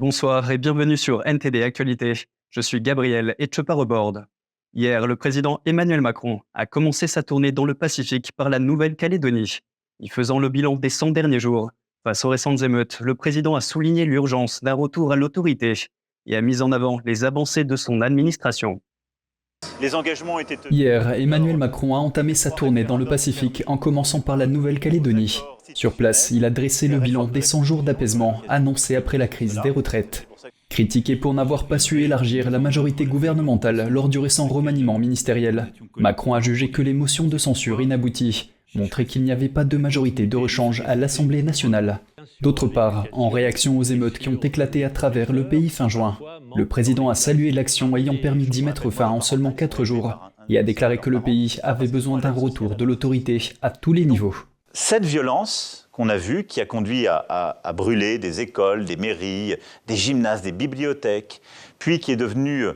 Bonsoir et bienvenue sur NTD Actualité. Je suis Gabriel et je pars au board. Hier, le président Emmanuel Macron a commencé sa tournée dans le Pacifique par la Nouvelle-Calédonie. Y faisant le bilan des 100 derniers jours, face aux récentes émeutes, le président a souligné l'urgence d'un retour à l'autorité et a mis en avant les avancées de son administration. Les engagements ont été tenus. Hier, Emmanuel Macron a entamé sa tournée dans le Pacifique en commençant par la Nouvelle-Calédonie. Sur place, il a dressé le bilan des 100 jours d'apaisement annoncés après la crise des retraites. Critiqué pour n'avoir pas su élargir la majorité gouvernementale lors du récent remaniement ministériel, Macron a jugé que les motions de censure inabouties montraient qu'il n'y avait pas de majorité de rechange à l'Assemblée nationale. D'autre part, en réaction aux émeutes qui ont éclaté à travers le pays fin juin, le président a salué l'action ayant permis d'y mettre fin en seulement 4 jours et a déclaré que le pays avait besoin d'un retour de l'autorité à tous les niveaux. Cette violence qu'on a vue, qui a conduit à brûler des écoles, des mairies, des gymnases, des bibliothèques, puis qui est devenue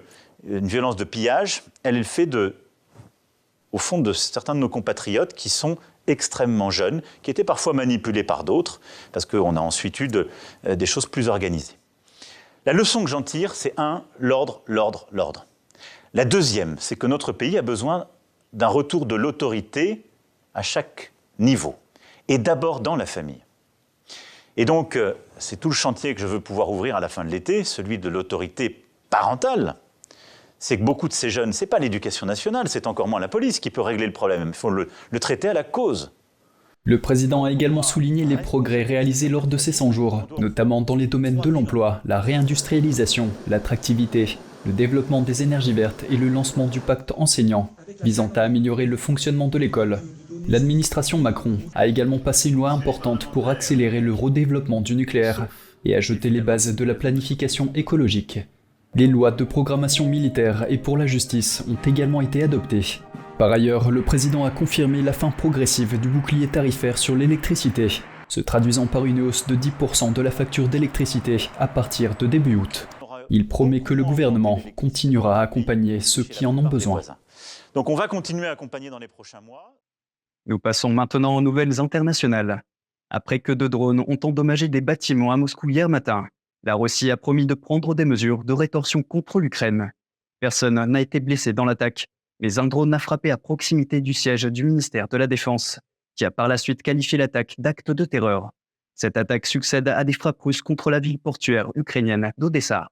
une violence de pillage, elle est le fait au fond de certains de nos compatriotes qui sont extrêmement jeunes, qui étaient parfois manipulés par d'autres, parce qu'on a ensuite eu des choses plus organisées. La leçon que j'en tire, c'est l'ordre. La deuxième, c'est que notre pays a besoin d'un retour de l'autorité à chaque niveau, et d'abord dans la famille. Et donc, c'est tout le chantier que je veux pouvoir ouvrir à la fin de l'été, celui de l'autorité parentale. C'est que beaucoup de ces jeunes, ce n'est pas l'éducation nationale, c'est encore moins la police qui peut régler le problème. Il faut le traiter à la cause. Le président a également souligné les progrès réalisés lors de ces 100 jours, notamment dans les domaines de l'emploi, la réindustrialisation, l'attractivité, le développement des énergies vertes et le lancement du pacte enseignant, visant à améliorer le fonctionnement de l'école. L'administration Macron a également passé une loi importante pour accélérer le redéveloppement du nucléaire et a jeté les bases de la planification écologique. Les lois de programmation militaire et pour la justice ont également été adoptées. Par ailleurs, le président a confirmé la fin progressive du bouclier tarifaire sur l'électricité, se traduisant par une hausse de 10% de la facture d'électricité à partir de début août. Il promet que le gouvernement continuera à accompagner ceux qui en ont besoin. Donc on va continuer à accompagner dans les prochains mois. Nous passons maintenant aux nouvelles internationales. Après que 2 drones ont endommagé des bâtiments à Moscou hier matin, la Russie a promis de prendre des mesures de rétorsion contre l'Ukraine. Personne n'a été blessé dans l'attaque, mais un drone a frappé à proximité du siège du ministère de la Défense, qui a par la suite qualifié l'attaque d'acte de terreur. Cette attaque succède à des frappes russes contre la ville portuaire ukrainienne d'Odessa.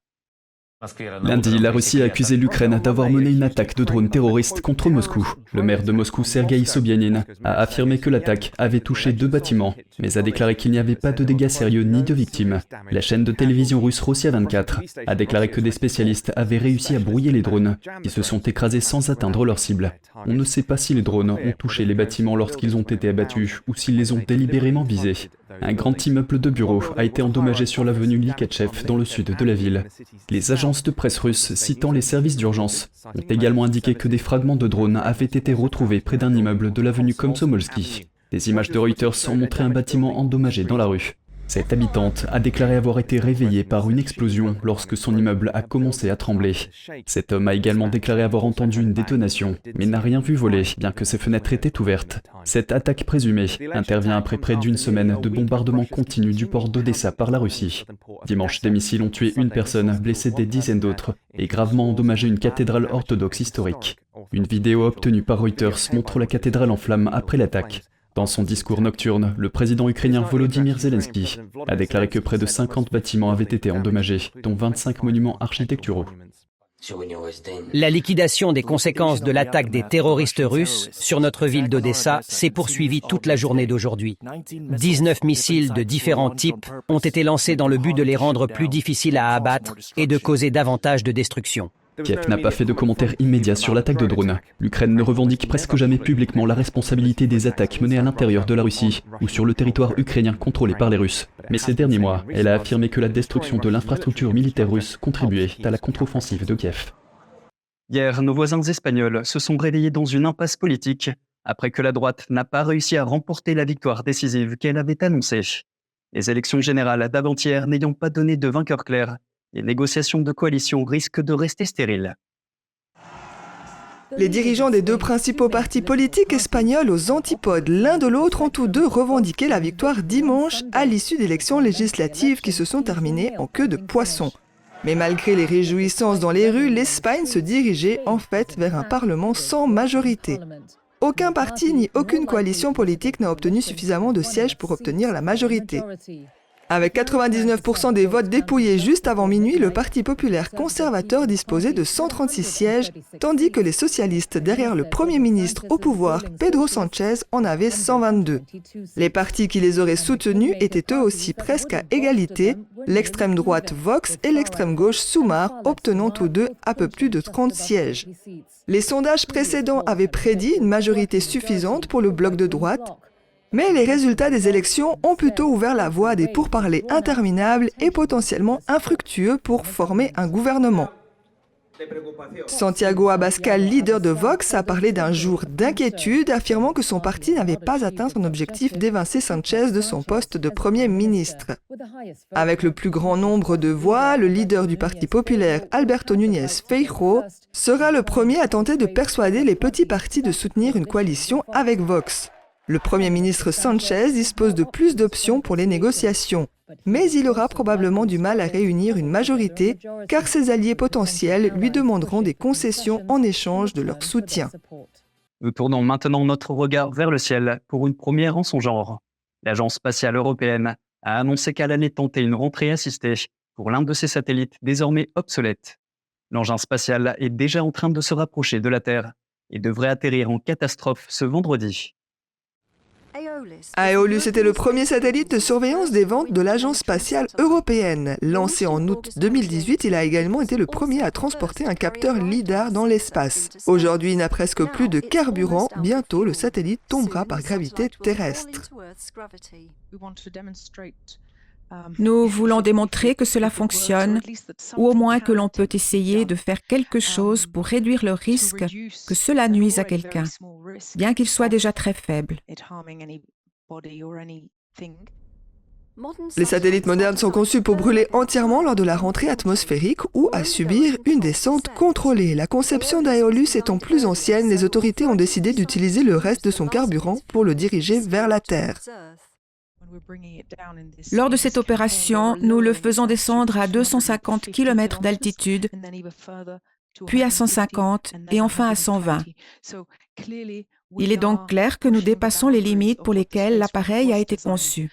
Lundi, la Russie a accusé l'Ukraine d'avoir mené une attaque de drones terroristes contre Moscou. Le maire de Moscou, Sergueï Sobyanin, a affirmé que l'attaque avait touché 2 bâtiments, mais a déclaré qu'il n'y avait pas de dégâts sérieux ni de victimes. La chaîne de télévision russe Rossiya 24 a déclaré que des spécialistes avaient réussi à brouiller les drones, qui se sont écrasés sans atteindre leur cible. On ne sait pas si les drones ont touché les bâtiments lorsqu'ils ont été abattus ou s'ils les ont délibérément visés. Un grand immeuble de bureaux a été endommagé sur l'avenue Likhachev dans le sud de la ville. Les agences de presse russes citant les services d'urgence ont également indiqué que des fragments de drones avaient été retrouvés près d'un immeuble de l'avenue Komsomolsky. Des images de Reuters ont montré un bâtiment endommagé dans la rue. Cette habitante a déclaré avoir été réveillée par une explosion lorsque son immeuble a commencé à trembler. Cet homme a également déclaré avoir entendu une détonation, mais n'a rien vu voler, bien que ses fenêtres étaient ouvertes. Cette attaque présumée intervient après près d'une semaine de bombardements continus du port d'Odessa par la Russie. Dimanche, des missiles ont tué une personne, blessé des dizaines d'autres, et gravement endommagé une cathédrale orthodoxe historique. Une vidéo obtenue par Reuters montre la cathédrale en flammes après l'attaque. Dans son discours nocturne, le président ukrainien Volodymyr Zelensky a déclaré que près de 50 bâtiments avaient été endommagés, dont 25 monuments architecturaux. La liquidation des conséquences de l'attaque des terroristes russes sur notre ville d'Odessa s'est poursuivie toute la journée d'aujourd'hui. 19 missiles de différents types ont été lancés dans le but de les rendre plus difficiles à abattre et de causer davantage de destruction. Kiev n'a pas fait de commentaires immédiats sur l'attaque de drones. L'Ukraine ne revendique presque jamais publiquement la responsabilité des attaques menées à l'intérieur de la Russie ou sur le territoire ukrainien contrôlé par les Russes. Mais ces derniers mois, elle a affirmé que la destruction de l'infrastructure militaire russe contribuait à la contre-offensive de Kiev. Hier, nos voisins espagnols se sont réveillés dans une impasse politique après que la droite n'a pas réussi à remporter la victoire décisive qu'elle avait annoncée. Les élections générales d'avant-hier n'ayant pas donné de vainqueur clair, les négociations de coalition risquent de rester stériles. Les dirigeants des deux principaux partis politiques espagnols aux antipodes l'un de l'autre ont tous deux revendiqué la victoire dimanche à l'issue d'élections législatives qui se sont terminées en queue de poisson. Mais malgré les réjouissances dans les rues, l'Espagne se dirigeait en fait vers un parlement sans majorité. Aucun parti ni aucune coalition politique n'a obtenu suffisamment de sièges pour obtenir la majorité. Avec 99% des votes dépouillés juste avant minuit, le Parti populaire conservateur disposait de 136 sièges, tandis que les socialistes derrière le Premier ministre au pouvoir, Pedro Sánchez, en avaient 122. Les partis qui les auraient soutenus étaient eux aussi presque à égalité, l'extrême droite Vox et l'extrême gauche Sumar, obtenant tous deux un peu plus de 30 sièges. Les sondages précédents avaient prédit une majorité suffisante pour le bloc de droite, mais les résultats des élections ont plutôt ouvert la voie à des pourparlers interminables et potentiellement infructueux pour former un gouvernement. Santiago Abascal, leader de Vox, a parlé d'un jour d'inquiétude, affirmant que son parti n'avait pas atteint son objectif d'évincer Sánchez de son poste de Premier ministre. Avec le plus grand nombre de voix, le leader du Parti populaire, Alberto Núñez Feijóo, sera le premier à tenter de persuader les petits partis de soutenir une coalition avec Vox. Le Premier ministre Sánchez dispose de plus d'options pour les négociations, mais il aura probablement du mal à réunir une majorité car ses alliés potentiels lui demanderont des concessions en échange de leur soutien. Nous tournons maintenant notre regard vers le ciel pour une première en son genre. L'Agence spatiale européenne a annoncé qu'elle allait tenter une rentrée assistée pour l'un de ses satellites désormais obsolète. L'engin spatial est déjà en train de se rapprocher de la Terre et devrait atterrir en catastrophe ce vendredi. Aeolus était le premier satellite de surveillance des ventes de l'Agence spatiale européenne. Lancé en août 2018, il a également été le premier à transporter un capteur LIDAR dans l'espace. Aujourd'hui, il n'a presque plus de carburant. Bientôt, le satellite tombera par gravité terrestre. Nous voulons démontrer que cela fonctionne, ou au moins que l'on peut essayer de faire quelque chose pour réduire le risque que cela nuise à quelqu'un, bien qu'il soit déjà très faible. Les satellites modernes sont conçus pour brûler entièrement lors de la rentrée atmosphérique ou à subir une descente contrôlée. La conception d'Aeolus étant plus ancienne, les autorités ont décidé d'utiliser le reste de son carburant pour le diriger vers la Terre. Lors de cette opération, nous le faisons descendre à 250 km d'altitude, puis à 150 et enfin à 120. Il est donc clair que nous dépassons les limites pour lesquelles l'appareil a été conçu.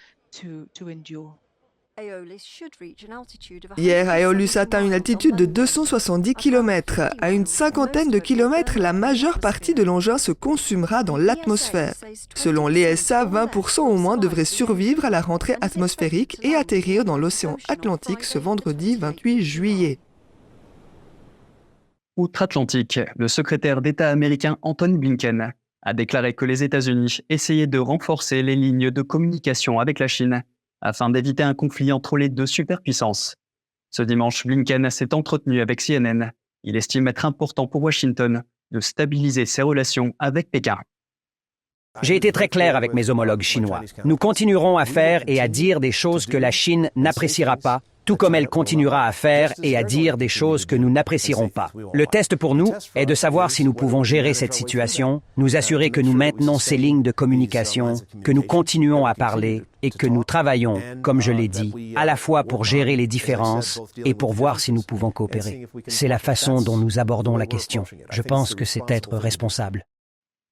Hier, Aeolus atteint une altitude de 270 km. À une cinquantaine de kilomètres, la majeure partie de l'engin se consumera dans l'atmosphère. Selon l'ESA, 20% au moins devraient survivre à la rentrée atmosphérique et atterrir dans l'océan Atlantique ce vendredi 28 juillet. Outre-Atlantique, le secrétaire d'État américain Antony Blinken a déclaré que les États-Unis essayaient de renforcer les lignes de communication avec la Chine afin d'éviter un conflit entre les deux superpuissances. Ce dimanche, Blinken s'est entretenu avec CNN. Il estime être important pour Washington de stabiliser ses relations avec Pékin. J'ai été très clair avec mes homologues chinois. Nous continuerons à faire et à dire des choses que la Chine n'appréciera pas, tout comme elle continuera à faire et à dire des choses que nous n'apprécierons pas. Le test pour nous est de savoir si nous pouvons gérer cette situation, nous assurer que nous maintenons ces lignes de communication, que nous continuons à parler et que nous travaillons, comme je l'ai dit, à la fois pour gérer les différences et pour voir si nous pouvons coopérer. C'est la façon dont nous abordons la question. Je pense que c'est être responsable.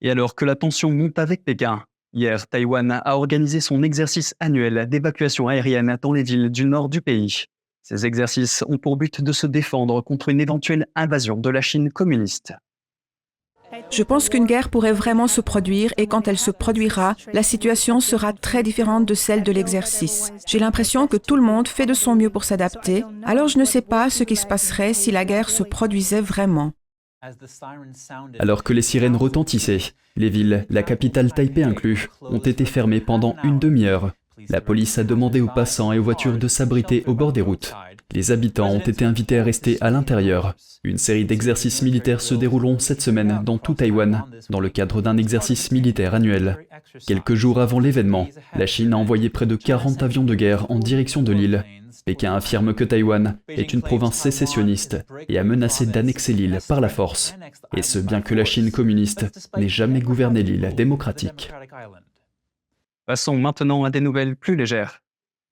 Et alors que la tension monte avec Pékin, hier, Taïwan a organisé son exercice annuel d'évacuation aérienne dans les villes du nord du pays. Ces exercices ont pour but de se défendre contre une éventuelle invasion de la Chine communiste. Je pense qu'une guerre pourrait vraiment se produire et quand elle se produira, la situation sera très différente de celle de l'exercice. J'ai l'impression que tout le monde fait de son mieux pour s'adapter, alors je ne sais pas ce qui se passerait si la guerre se produisait vraiment. Alors que les sirènes retentissaient, les villes, la capitale Taipei inclus, ont été fermées pendant une demi-heure. La police a demandé aux passants et aux voitures de s'abriter au bord des routes. Les habitants ont été invités à rester à l'intérieur. Une série d'exercices militaires se dérouleront cette semaine dans tout Taïwan, dans le cadre d'un exercice militaire annuel. Quelques jours avant l'événement, la Chine a envoyé près de 40 avions de guerre en direction de l'île. Pékin affirme que Taïwan est une province sécessionniste et a menacé d'annexer l'île par la force. Et ce, bien que la Chine communiste n'ait jamais gouverné l'île démocratique. Passons maintenant à des nouvelles plus légères.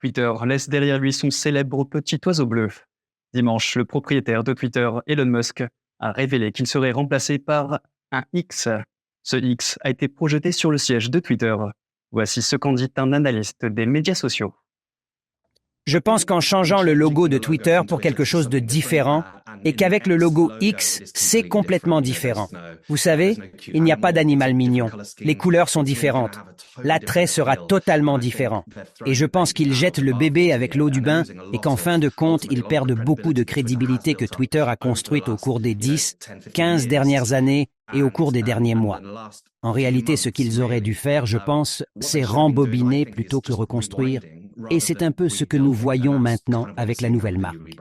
Twitter laisse derrière lui son célèbre petit oiseau bleu. Dimanche, le propriétaire de Twitter, Elon Musk, a révélé qu'il serait remplacé par un X. Ce X a été projeté sur le siège de Twitter. Voici ce qu'en dit un analyste des médias sociaux. Je pense qu'en changeant le logo de Twitter pour quelque chose de différent, et qu'avec le logo X, c'est complètement différent. Vous savez, il n'y a pas d'animal mignon. Les couleurs sont différentes. L'attrait sera totalement différent. Et je pense qu'ils jettent le bébé avec l'eau du bain et qu'en fin de compte, ils perdent beaucoup de crédibilité que Twitter a construite au cours des 10, 15 dernières années et au cours des derniers mois. En réalité, ce qu'ils auraient dû faire, je pense, c'est rembobiner plutôt que reconstruire. Et c'est un peu ce que nous voyons maintenant avec la nouvelle marque.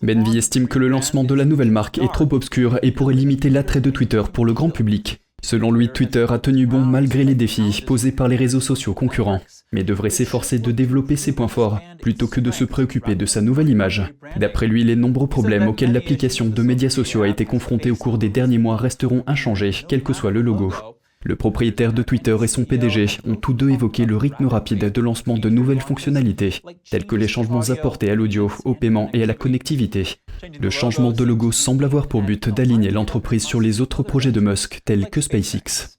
Benvie estime que le lancement de la nouvelle marque est trop obscur et pourrait limiter l'attrait de Twitter pour le grand public. Selon lui, Twitter a tenu bon malgré les défis posés par les réseaux sociaux concurrents, mais devrait s'efforcer de développer ses points forts plutôt que de se préoccuper de sa nouvelle image. D'après lui, les nombreux problèmes auxquels l'application de médias sociaux a été confrontée au cours des derniers mois resteront inchangés, quel que soit le logo. Le propriétaire de Twitter et son PDG ont tous deux évoqué le rythme rapide de lancement de nouvelles fonctionnalités, tels que les changements apportés à l'audio, au paiement et à la connectivité. Le changement de logo semble avoir pour but d'aligner l'entreprise sur les autres projets de Musk, tels que SpaceX.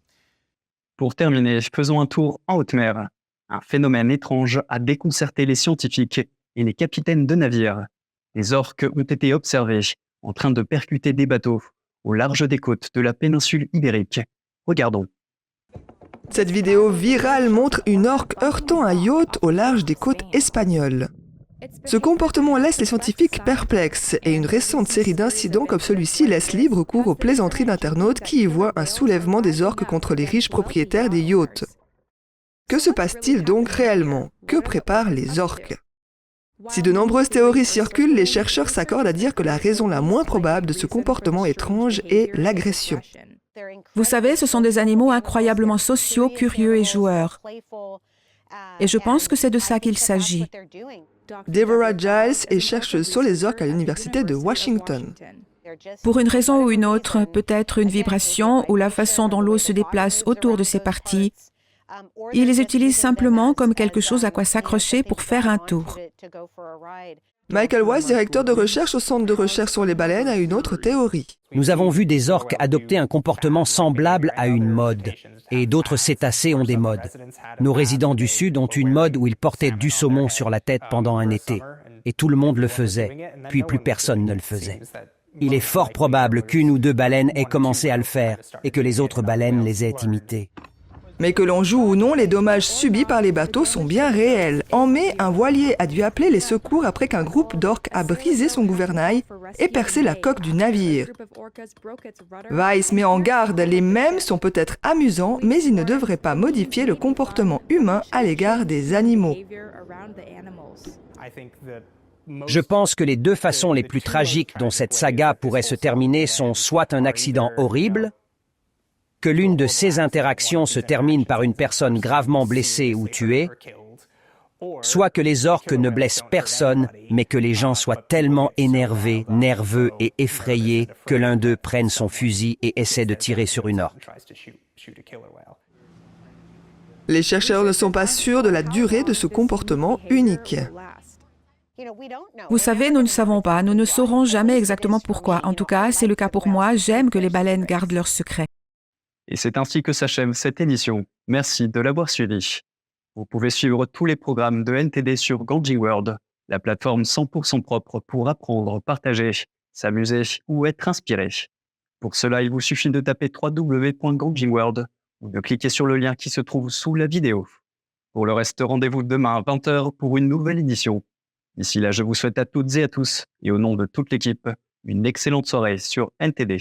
Pour terminer, faisons un tour en haute mer. Un phénomène étrange a déconcerté les scientifiques et les capitaines de navires. Les orques ont été observés en train de percuter des bateaux au large des côtes de la péninsule ibérique. Regardons. Cette vidéo virale montre une orque heurtant un yacht au large des côtes espagnoles. Ce comportement laisse les scientifiques perplexes et une récente série d'incidents comme celui-ci laisse libre cours aux plaisanteries d'internautes qui y voient un soulèvement des orques contre les riches propriétaires des yachts. Que se passe-t-il donc réellement? Que préparent les orques? Si de nombreuses théories circulent, les chercheurs s'accordent à dire que la raison la moins probable de ce comportement étrange est l'agression. Vous savez, ce sont des animaux incroyablement sociaux, curieux et joueurs. Et je pense que c'est de ça qu'il s'agit. Deborah Giles est chercheuse sur les orques à l'université de Washington. Pour une raison ou une autre, peut-être une vibration ou la façon dont l'eau se déplace autour de ces parties, ils les utilisent simplement comme quelque chose à quoi s'accrocher pour faire un tour. Michael Weiss, directeur de recherche au Centre de recherche sur les baleines, a une autre théorie. Nous avons vu des orques adopter un comportement semblable à une mode, et d'autres cétacés ont des modes. Nos résidents du Sud ont une mode où ils portaient du saumon sur la tête pendant un été, et tout le monde le faisait, puis plus personne ne le faisait. Il est fort probable qu'une ou deux baleines aient commencé à le faire, et que les autres baleines les aient imitées. Mais que l'on joue ou non, les dommages subis par les bateaux sont bien réels. En mai, un voilier a dû appeler les secours après qu'un groupe d'orques a brisé son gouvernail et percé la coque du navire. Weiss met en garde, les mèmes sont peut-être amusants, mais ils ne devraient pas modifier le comportement humain à l'égard des animaux. Je pense que les deux façons les plus tragiques dont cette saga pourrait se terminer sont soit un accident horrible, que l'une de ces interactions se termine par une personne gravement blessée ou tuée, soit que les orques ne blessent personne, mais que les gens soient tellement énervés, nerveux et effrayés que l'un d'eux prenne son fusil et essaie de tirer sur une orque. Les chercheurs ne sont pas sûrs de la durée de ce comportement unique. Vous savez, nous ne savons pas, nous ne saurons jamais exactement pourquoi. En tout cas, c'est le cas pour moi, j'aime que les baleines gardent leurs secrets. Et c'est ainsi que s'achève cette émission. Merci de l'avoir suivi. Vous pouvez suivre tous les programmes de NTD sur Ganji World, la plateforme 100% propre pour apprendre, partager, s'amuser ou être inspiré. Pour cela, il vous suffit de taper www.ganjiworld ou de cliquer sur le lien qui se trouve sous la vidéo. Pour le reste, rendez-vous demain à 20h pour une nouvelle édition. D'ici là, je vous souhaite à toutes et à tous, et au nom de toute l'équipe, une excellente soirée sur NTD.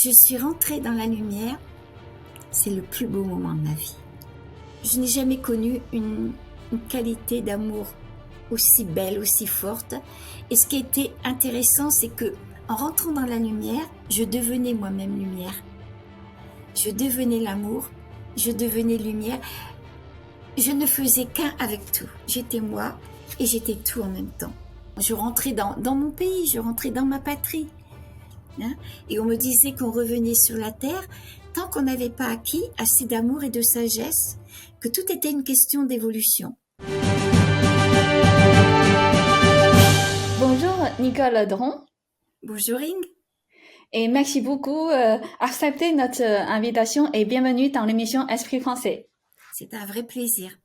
je suis rentrée dans la lumière, c'est le plus beau moment de ma vie. Je n'ai jamais connu une qualité d'amour aussi belle, aussi forte. Et ce qui était intéressant, c'est que en rentrant dans la lumière, je devenais moi-même lumière. Je devenais l'amour, je devenais lumière. Je ne faisais qu'un avec tout. J'étais moi et j'étais tout en même temps. Je rentrais dans mon pays, je rentrais dans ma patrie. Hein, et on me disait qu'on revenait sur la terre tant qu'on n'avait pas acquis assez d'amour et de sagesse, que tout était une question d'évolution. Bonjour Nicole Dron. Bonjour Ing. Et merci beaucoup d'accepter notre invitation et bienvenue dans l'émission Esprit français. C'est un vrai plaisir.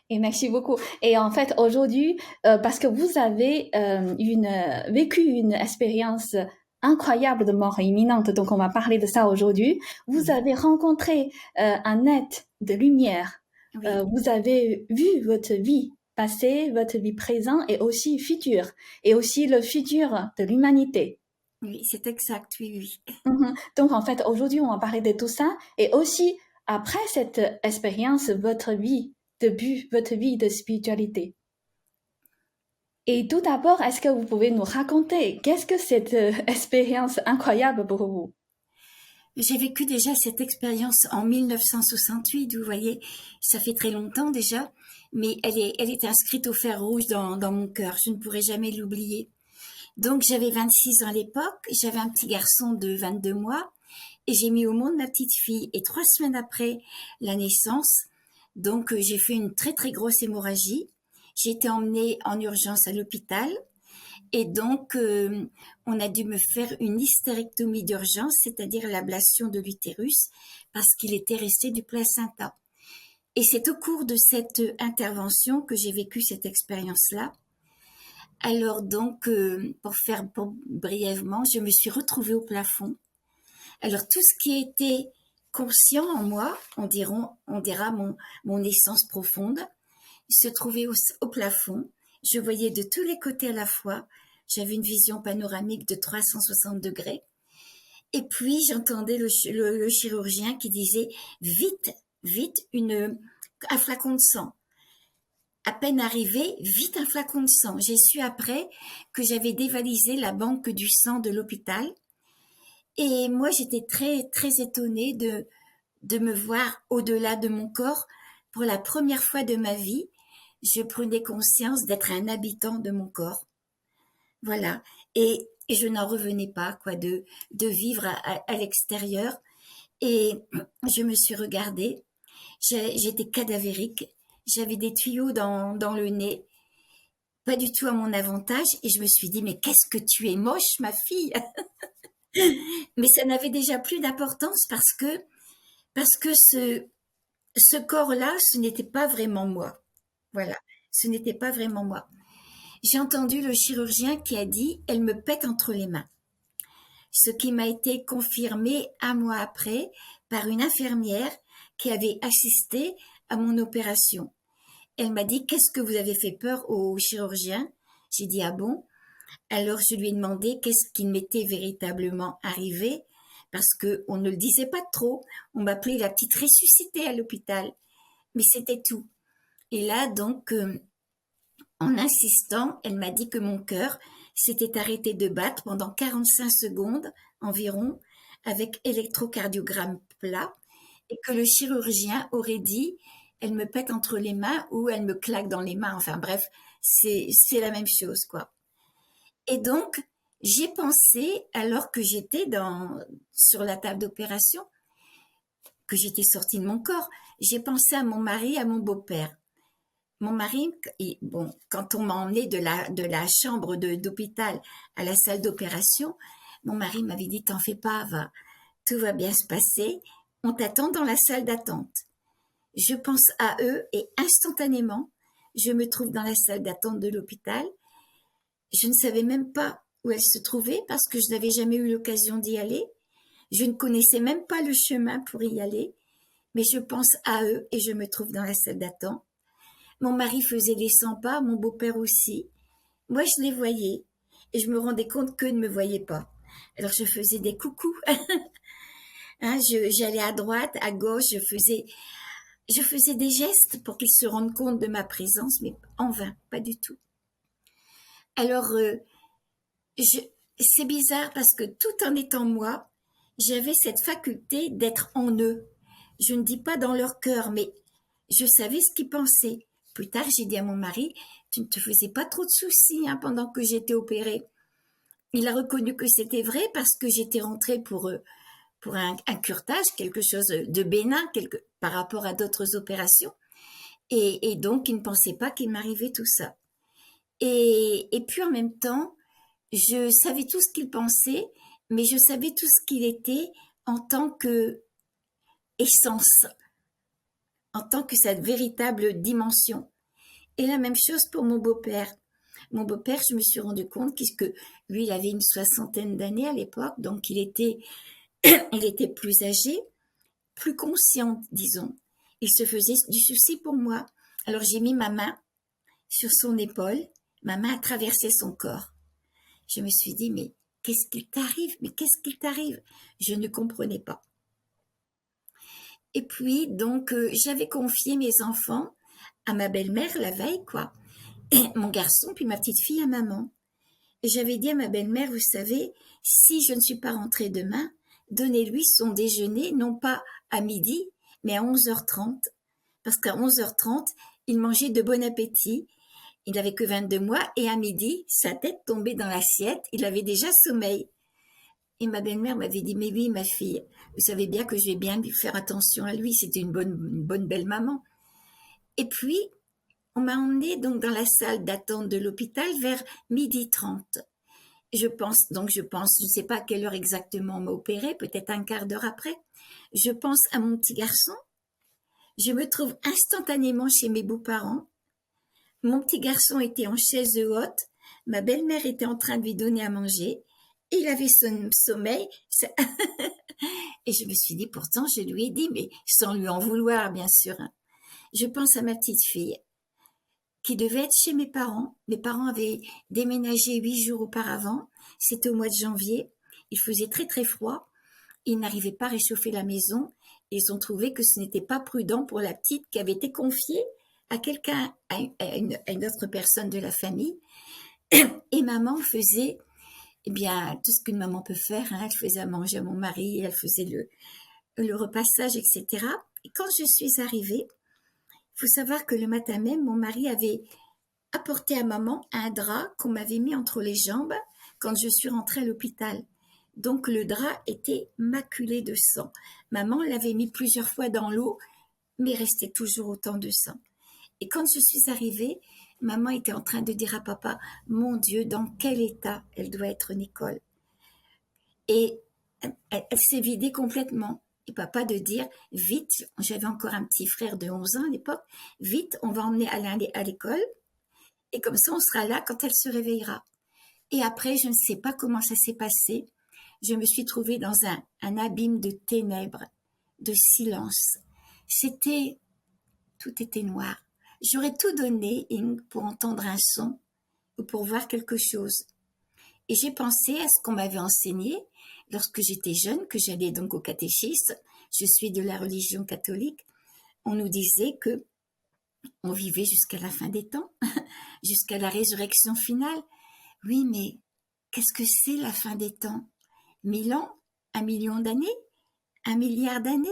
Et merci beaucoup. Et en fait, aujourd'hui, parce que vous avez vécu une expérience incroyable de mort imminente, donc on va parler de ça aujourd'hui. Vous avez rencontré un être de lumière. Oui. Vous avez vu votre vie passée, votre vie présente et aussi future, et aussi le futur de l'humanité. Oui, c'est exact, oui. Donc en fait, aujourd'hui, on va parler de tout ça, et aussi, après cette expérience, votre vie de spiritualité. Et tout d'abord, est-ce que vous pouvez nous raconter qu'est-ce que cette expérience incroyable pour vous? J'ai vécu déjà cette expérience en 1968, vous voyez, ça fait très longtemps déjà, mais elle est inscrite au fer rouge dans mon cœur, je ne pourrai jamais l'oublier. Donc j'avais 26 ans à l'époque, j'avais un petit garçon de 22 mois et j'ai mis au monde ma petite fille. Et 3 semaines après la naissance, donc j'ai fait une très très grosse hémorragie. J'ai été emmenée en urgence à l'hôpital et donc on a dû me faire une hystérectomie d'urgence, c'est-à-dire l'ablation de l'utérus parce qu'il était resté du placenta. Et c'est au cours de cette intervention que j'ai vécu cette expérience-là. Alors donc, pour brièvement, je me suis retrouvée au plafond. Alors tout ce qui était conscient en moi, on dira mon essence profonde, se trouvait au plafond. Je voyais de tous les côtés à la fois. J'avais une vision panoramique de 360 degrés. Et puis j'entendais le chirurgien qui disait vite, un flacon de sang. À peine arrivé, vite un flacon de sang. J'ai su après que j'avais dévalisé la banque du sang de l'hôpital. Et moi, j'étais très, très étonnée de me voir au-delà de mon corps. Pour la première fois de ma vie, je prenais conscience d'être un habitant de mon corps. Voilà. Et je n'en revenais pas, de vivre à l'extérieur. Et je me suis regardée. J'étais cadavérique. J'avais des tuyaux dans le nez, pas du tout à mon avantage, et je me suis dit, mais qu'est-ce que tu es moche, ma fille. Mais ça n'avait déjà plus d'importance parce que ce corps-là, ce n'était pas vraiment moi. Voilà, ce n'était pas vraiment moi. J'ai entendu le chirurgien qui a dit, elle me pète entre les mains. Ce qui m'a été confirmé un mois après par une infirmière qui avait assisté à mon opération. Elle m'a dit, qu'est-ce que vous avez fait peur au chirurgien? J'ai dit, ah bon? Alors je lui ai demandé qu'est-ce qui m'était véritablement arrivé, parce qu'on ne le disait pas trop. On m'appelait la petite ressuscitée à l'hôpital, mais c'était tout. Et là, donc, en insistant, elle m'a dit que mon cœur s'était arrêté de battre pendant 45 secondes environ, avec électrocardiogramme plat, et que le chirurgien aurait dit, elle me pète entre les mains ou elle me claque dans les mains. Enfin bref, c'est la même chose, quoi. Et donc, j'ai pensé, alors que j'étais sur la table d'opération, que j'étais sortie de mon corps, j'ai pensé à mon mari, à mon beau-père. Mon mari, bon, quand on m'a emmenée de la chambre d'hôpital à la salle d'opération, mon mari m'avait dit, t'en fais pas, tout va bien se passer, on t'attend dans la salle d'attente. Je pense à eux et instantanément, je me trouve dans la salle d'attente de l'hôpital. Je ne savais même pas où elle se trouvait parce que je n'avais jamais eu l'occasion d'y aller. Je ne connaissais même pas le chemin pour y aller, mais je pense à eux et je me trouve dans la salle d'attente. Mon mari faisait les 100 pas, mon beau-père aussi. Moi, je les voyais et je me rendais compte qu'eux ne me voyaient pas. Alors je faisais des coucous. Hein, j'allais à droite, à gauche, je faisais des gestes pour qu'ils se rendent compte de ma présence, mais en vain, pas du tout. Alors, c'est bizarre parce que tout en étant moi, j'avais cette faculté d'être en eux. Je ne dis pas dans leur cœur, mais je savais ce qu'ils pensaient. Plus tard, j'ai dit à mon mari, tu ne te faisais pas trop de soucis hein, pendant que j'étais opérée. Il a reconnu que c'était vrai parce que j'étais rentrée pour un curetage, quelque chose de bénin par rapport à d'autres opérations. Et donc, il ne pensait pas qu'il m'arrivait tout ça. Et puis en même temps, je savais tout ce qu'il pensait, mais je savais tout ce qu'il était en tant que essence, en tant que cette véritable dimension. Et la même chose pour mon beau-père. Mon beau-père, je me suis rendu compte que lui, il avait une 60aine d'années à l'époque, donc il était plus âgé, plus conscient, disons. Il se faisait du souci pour moi. Alors j'ai mis ma main sur son épaule, ma main a traversé son corps. Je me suis dit, mais qu'est-ce qu'il t'arrive? Mais qu'est-ce qu'il t'arrive? Je ne comprenais pas. Et puis, donc, j'avais confié mes enfants à ma belle-mère la veille, quoi. Et mon garçon, puis ma petite fille à maman. Et j'avais dit à ma belle-mère, vous savez, si je ne suis pas rentrée demain, donnez-lui son déjeuner, non pas à midi, mais à 11h30. Parce qu'à 11h30, il mangeait de bon appétit. Il n'avait que 22 mois et à midi, sa tête tombait dans l'assiette. Il avait déjà sommeil. Et ma belle-mère m'avait dit, mais oui, ma fille, vous savez bien que je vais bien lui faire attention à lui. C'était une bonne belle maman. Et puis, on m'a emmenée donc dans la salle d'attente de l'hôpital vers 12h30. Je ne sais pas à quelle heure exactement on m'a opéré, peut-être un quart d'heure après. Je pense à mon petit garçon. Je me trouve instantanément chez mes beaux-parents. Mon petit garçon était en chaise haute. Ma belle-mère était en train de lui donner à manger. Il avait son sommeil. Et je me suis dit, pourtant, je lui ai dit, mais sans lui en vouloir, bien sûr. Je pense à ma petite fille qui devait être chez mes parents. Mes parents avaient déménagé 8 jours auparavant. C'était au mois de janvier. Il faisait très très froid. Ils n'arrivaient pas à réchauffer la maison. Ils ont trouvé que ce n'était pas prudent pour la petite qui avait été confiée à quelqu'un, à une autre personne de la famille. Et maman faisait, eh bien, tout ce qu'une maman peut faire. Hein. Elle faisait à manger à mon mari, elle faisait le repassage, etc. Et quand je suis arrivée, il faut savoir que le matin même, mon mari avait apporté à maman un drap qu'on m'avait mis entre les jambes quand je suis rentrée à l'hôpital. Donc le drap était maculé de sang. Maman l'avait mis plusieurs fois dans l'eau, mais restait toujours autant de sang. Et quand je suis arrivée, maman était en train de dire à papa, mon Dieu, dans quel état elle doit être Nicole. Et elle s'est vidée complètement. Et papa de dire, vite, j'avais encore un petit frère de 11 ans à l'époque, vite, on va emmener Alain à l'école, et comme ça, on sera là quand elle se réveillera. Et après, je ne sais pas comment ça s'est passé, je me suis trouvée dans un abîme de ténèbres, de silence. Tout était noir. J'aurais tout donné, pour entendre un son, ou pour voir quelque chose. Et j'ai pensé à ce qu'on m'avait enseigné lorsque j'étais jeune, que j'allais donc au catéchisme. Je suis de la religion catholique. On nous disait que on vivait jusqu'à la fin des temps, jusqu'à la résurrection finale. Oui, mais qu'est-ce que c'est la fin des temps? 1000 ans? 1 million d'années? 1 milliard d'années?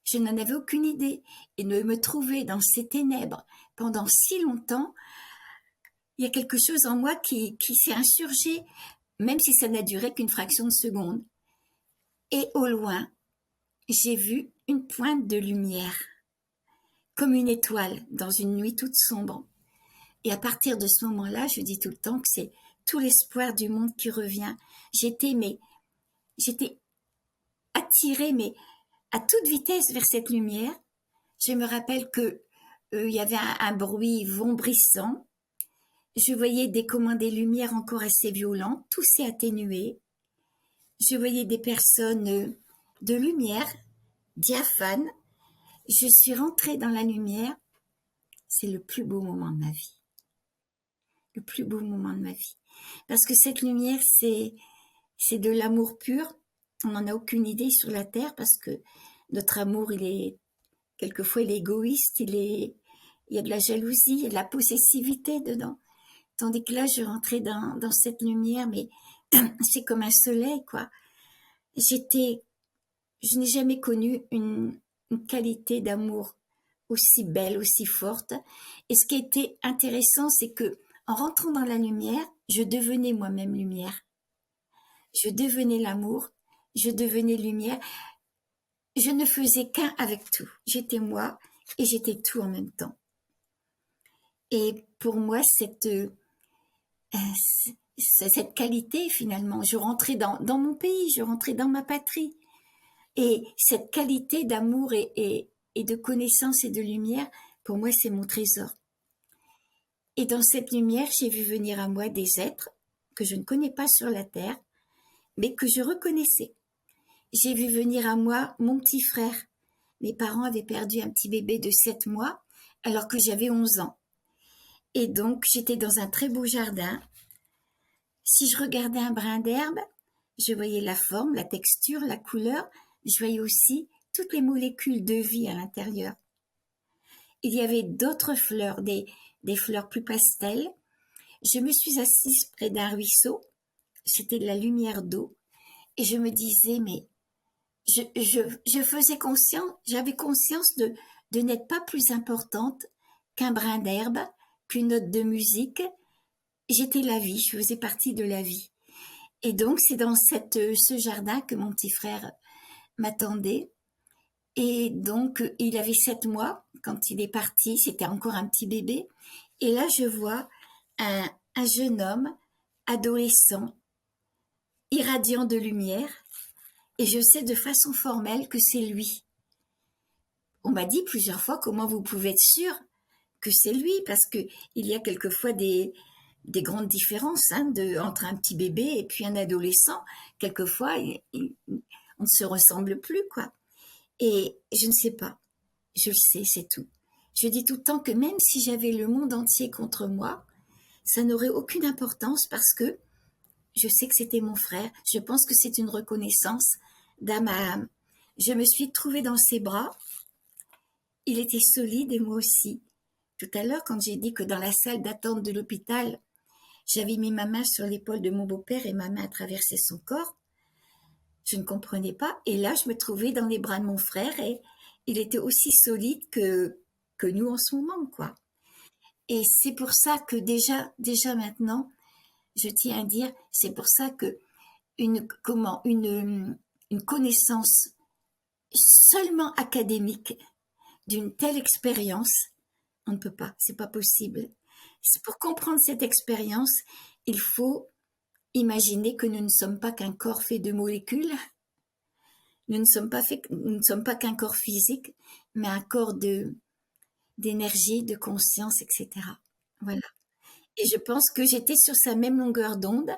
Je n'en avais aucune idée. Et de me trouver dans ces ténèbres pendant si longtemps, il y a quelque chose en moi qui s'est insurgé, même si ça n'a duré qu'une fraction de seconde. Et au loin, j'ai vu une pointe de lumière, comme une étoile dans une nuit toute sombre. Et à partir de ce moment-là, je dis tout le temps que c'est tout l'espoir du monde qui revient. J'étais attirée, mais à toute vitesse vers cette lumière. Je me rappelle que il y avait un bruit vombrissant. Je voyais des lumières encore assez violentes, tout s'est atténué. Je voyais des personnes de lumière, diaphanes. Je suis rentrée dans la lumière. C'est le plus beau moment de ma vie. Le plus beau moment de ma vie. Parce que cette lumière, c'est c'est de l'amour pur. On n'en a aucune idée sur la terre parce que notre amour, quelquefois, il est égoïste, il y a de la jalousie, il y a de la possessivité dedans. Tandis que là, je rentrais dans cette lumière, mais c'est comme un soleil, quoi. Je n'ai jamais connu une qualité d'amour aussi belle, aussi forte. Et ce qui était intéressant, c'est que en rentrant dans la lumière, je devenais moi-même lumière. Je devenais l'amour, je devenais lumière. Je ne faisais qu'un avec tout. J'étais moi et j'étais tout en même temps. Et pour moi, cette qualité, finalement, je rentrais dans mon pays, je rentrais dans ma patrie. Et cette qualité d'amour et de connaissance et de lumière, pour moi, c'est mon trésor. Et dans cette lumière, j'ai vu venir à moi des êtres que je ne connais pas sur la terre, mais que je reconnaissais. J'ai vu venir à moi mon petit frère. Mes parents avaient perdu un petit bébé de 7 mois, alors que j'avais 11 ans. Et donc, j'étais dans un très beau jardin. Si je regardais un brin d'herbe, je voyais la forme, la texture, la couleur. Je voyais aussi toutes les molécules de vie à l'intérieur. Il y avait d'autres fleurs, des fleurs plus pastel. Je me suis assise près d'un ruisseau. C'était de la lumière d'eau. Et je me disais, mais j'avais conscience de n'être pas plus importante qu'un brin d'herbe, qu'une note de musique. J'étais la vie, je faisais partie de la vie. Et donc, c'est dans ce jardin que mon petit frère m'attendait. Et donc, il avait 7 mois quand il est parti, c'était encore un petit bébé. Et là, je vois un jeune homme, adolescent, irradiant de lumière, et je sais de façon formelle que c'est lui. On m'a dit plusieurs fois comment vous pouvez être sûr que c'est lui, parce que il y a quelquefois des grandes différences entre un petit bébé et puis un adolescent. Quelquefois, on ne se ressemble plus, quoi. Et je ne sais pas. Je le sais, c'est tout. Je dis tout le temps que même si j'avais le monde entier contre moi, ça n'aurait aucune importance parce que je sais que c'était mon frère. Je pense que c'est une reconnaissance d'âme à âme. Je me suis trouvée dans ses bras. Il était solide et moi aussi. Tout à l'heure, quand j'ai dit que dans la salle d'attente de l'hôpital, j'avais mis ma main sur l'épaule de mon beau-père et ma main a traversé son corps, je ne comprenais pas. Et là, je me trouvais dans les bras de mon frère et il était aussi solide que nous en ce moment, quoi. Et c'est pour ça que déjà maintenant, je tiens à dire, c'est pour ça que une connaissance seulement académique d'une telle expérience, on ne peut pas, c'est pas possible. Pour comprendre cette expérience, il faut imaginer que nous ne sommes pas qu'un corps fait de molécules, nous ne sommes pas qu'un corps physique, mais un corps d'énergie, de conscience, etc. Voilà. Et je pense que j'étais sur sa même longueur d'onde,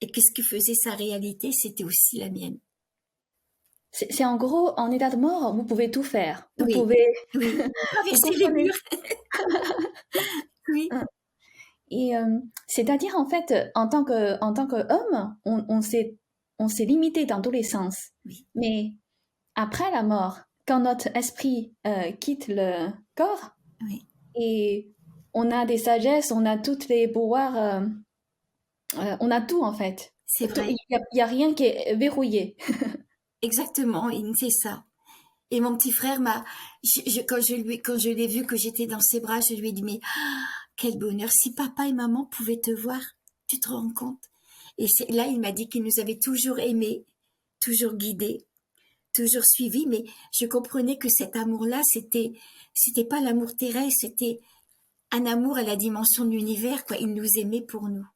et que ce qui faisait sa réalité, c'était aussi la mienne. C'est en gros, en état de mort, vous pouvez tout faire. Vous Oui. pouvez traverser les murs. Oui. Et c'est-à-dire, en fait, en tant qu'homme, on s'est limité dans tous les sens. Oui. Mais après la mort, quand notre esprit quitte le corps, oui. et on a des sagesses, on a toutes les pouvoirs, on a tout en fait. C'est vrai. Il n'y a rien qui est verrouillé. Exactement, c'est ça. Et mon petit frère quand je l'ai vu que j'étais dans ses bras, je lui ai dit, mais quel bonheur, si papa et maman pouvaient te voir, tu te rends compte? Et là, il m'a dit qu'il nous avait toujours aimés, toujours guidés, toujours suivis, mais je comprenais que cet amour-là, c'était pas l'amour terrestre, c'était un amour à la dimension de l'univers, quoi. Il nous aimait pour nous.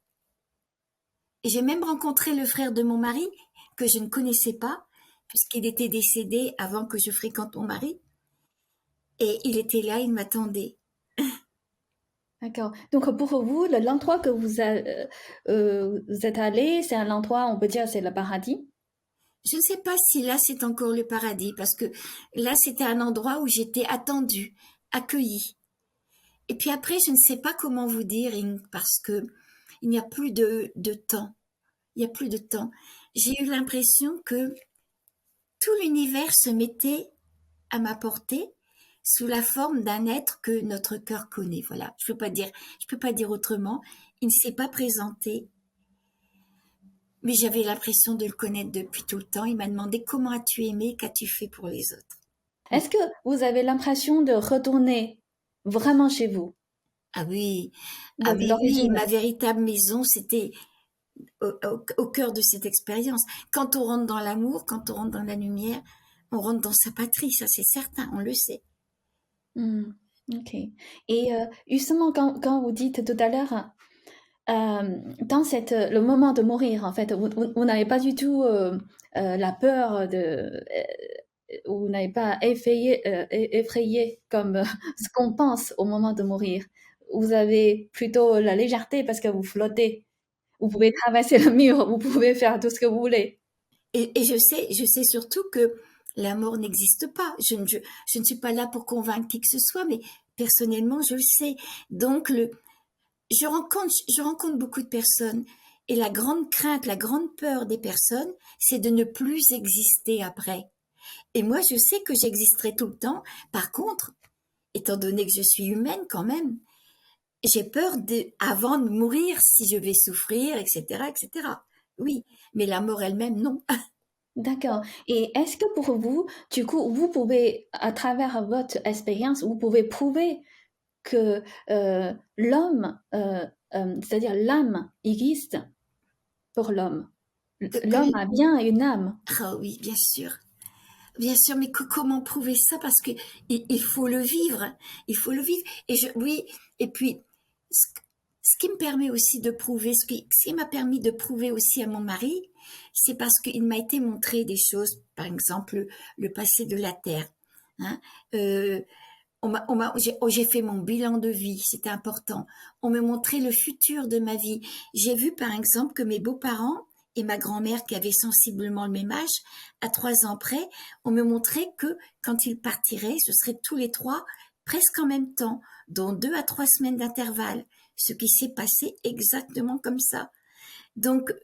Et j'ai même rencontré le frère de mon mari, que je ne connaissais pas, puisqu'il était décédé avant que je fréquente mon mari. Et il était là, il m'attendait. D'accord. Donc pour vous, l'endroit que vous êtes allé, c'est un endroit, on peut dire, c'est le paradis? Je ne sais pas si là c'est encore le paradis, parce que là c'était un endroit où j'étais attendue, accueillie. Et puis après, je ne sais pas comment vous dire, parce que il n'y a plus de temps. Il n'y a plus de temps. J'ai eu l'impression que tout l'univers se mettait à ma portée sous la forme d'un être que notre cœur connaît. Voilà, je peux pas dire autrement. Il ne s'est pas présenté, mais j'avais l'impression de le connaître depuis tout le temps. Il m'a demandé comment as-tu aimé, qu'as-tu fait pour les autres. Est-ce que vous avez l'impression de retourner vraiment chez vous? Ah oui, D'origine. ma véritable maison, c'était au cœur de cette expérience. Quand on rentre dans l'amour, quand on rentre dans la lumière, on rentre dans sa patrie, ça c'est certain, on le sait. Ok. Et justement, quand vous dites tout à l'heure, dans le moment de mourir, en fait, vous n'avez pas du tout la peur vous n'avez pas effrayé comme ce qu'on pense au moment de mourir. Vous avez plutôt la légèreté parce que vous flottez. Vous pouvez traverser le mur, vous pouvez faire tout ce que vous voulez. Et je sais surtout que la mort n'existe pas. Je ne suis pas là pour convaincre qui que ce soit, mais personnellement, je le sais. Donc, je rencontre beaucoup de personnes et la grande crainte, la grande peur des personnes, c'est de ne plus exister après. Et moi, je sais que j'existerai tout le temps. Par contre, étant donné que je suis humaine quand même, j'ai peur avant de mourir si je vais souffrir, etc., etc. Oui, mais la mort elle-même, non. D'accord. Et est-ce que pour vous, du coup, vous pouvez, à travers votre expérience, vous pouvez prouver que l'homme, c'est-à-dire l'âme existe pour l'homme. L'homme a bien une âme. Ah oui, bien sûr. Bien sûr, mais comment prouver ça? Parce que il faut le vivre. Il faut le vivre. Oui, et puis, ce qui me permet aussi de prouver, ce qui m'a permis de prouver aussi à mon mari, c'est parce qu'il m'a été montré des choses, par exemple, le passé de la Terre. Hein. J'ai fait mon bilan de vie, c'était important. On me montrait le futur de ma vie. J'ai vu, par exemple, que mes beaux-parents et ma grand-mère, qui avait sensiblement le même âge, à 3 ans près, on me montrait que quand ils partiraient, ce serait tous les 3 presque en même temps, dont 2 à 3 semaines d'intervalle, ce qui s'est passé exactement comme ça. Donc,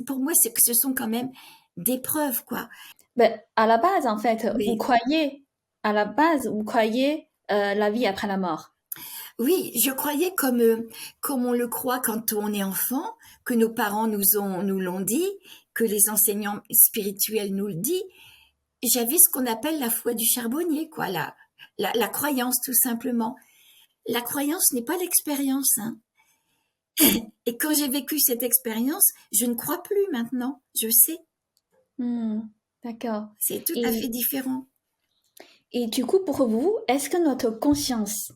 pour moi, c'est que ce sont quand même des preuves, quoi. Ben, à la base, en fait, Oui. vous croyez la vie après la mort. Oui, je croyais comme on le croit quand on est enfant, que nos parents nous l'ont dit, que les enseignants spirituels nous le disent. J'avais ce qu'on appelle la foi du charbonnier, quoi, la croyance tout simplement. La croyance n'est pas l'expérience, hein. Et quand j'ai vécu cette expérience, je ne crois plus maintenant, je sais. D'accord. C'est tout à fait différent. Et du coup, pour vous, est-ce que notre conscience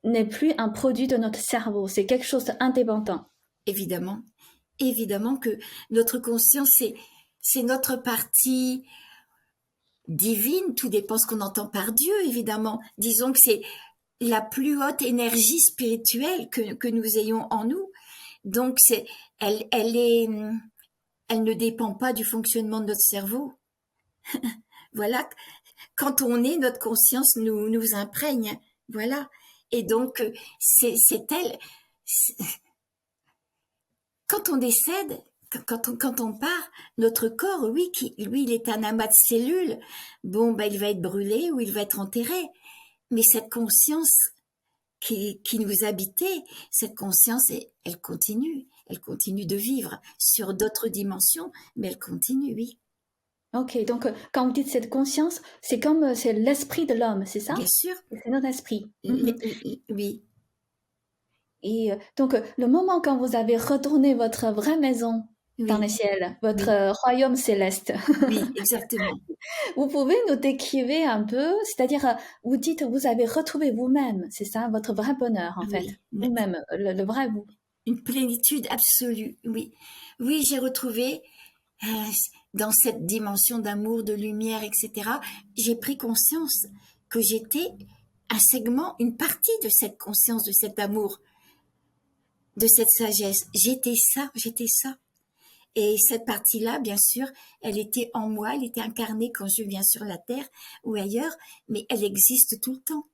n'est plus un produit de notre cerveau? C'est quelque chose d'indépendant. Évidemment. Évidemment que notre conscience, c'est notre partie divine. Tout dépend ce qu'on entend par Dieu, évidemment. Disons que c'est la plus haute énergie spirituelle que nous ayons en nous. Donc, elle ne dépend pas du fonctionnement de notre cerveau. Voilà. Quand on est, notre conscience nous imprègne. Voilà. Et donc, c'est elle. Quand on décède, quand on part, notre corps, oui, lui, il est un amas de cellules. Bon, il va être brûlé ou il va être enterré. Mais cette conscience qui nous habitait, cette conscience, elle continue de vivre sur d'autres dimensions, mais elle continue, oui. Ok, donc quand vous dites cette conscience, c'est l'esprit de l'homme, c'est ça? Bien sûr. C'est notre esprit. Oui. Et donc, le moment quand vous avez retourné votre vraie maison dans le ciel, votre royaume céleste. Oui, exactement. Vous pouvez nous décrire un peu, c'est-à-dire, vous dites, vous avez retrouvé vous-même, c'est ça, votre vrai bonheur, en fait. Vous-même, le vrai vous. Une plénitude absolue, oui. Oui, j'ai retrouvé, dans cette dimension d'amour, de lumière, etc., j'ai pris conscience que j'étais un segment, une partie de cette conscience, de cet amour, de cette sagesse. J'étais ça. Et cette partie-là, bien sûr, elle était en moi, elle était incarnée quand je viens sur la Terre ou ailleurs, mais elle existe tout le temps.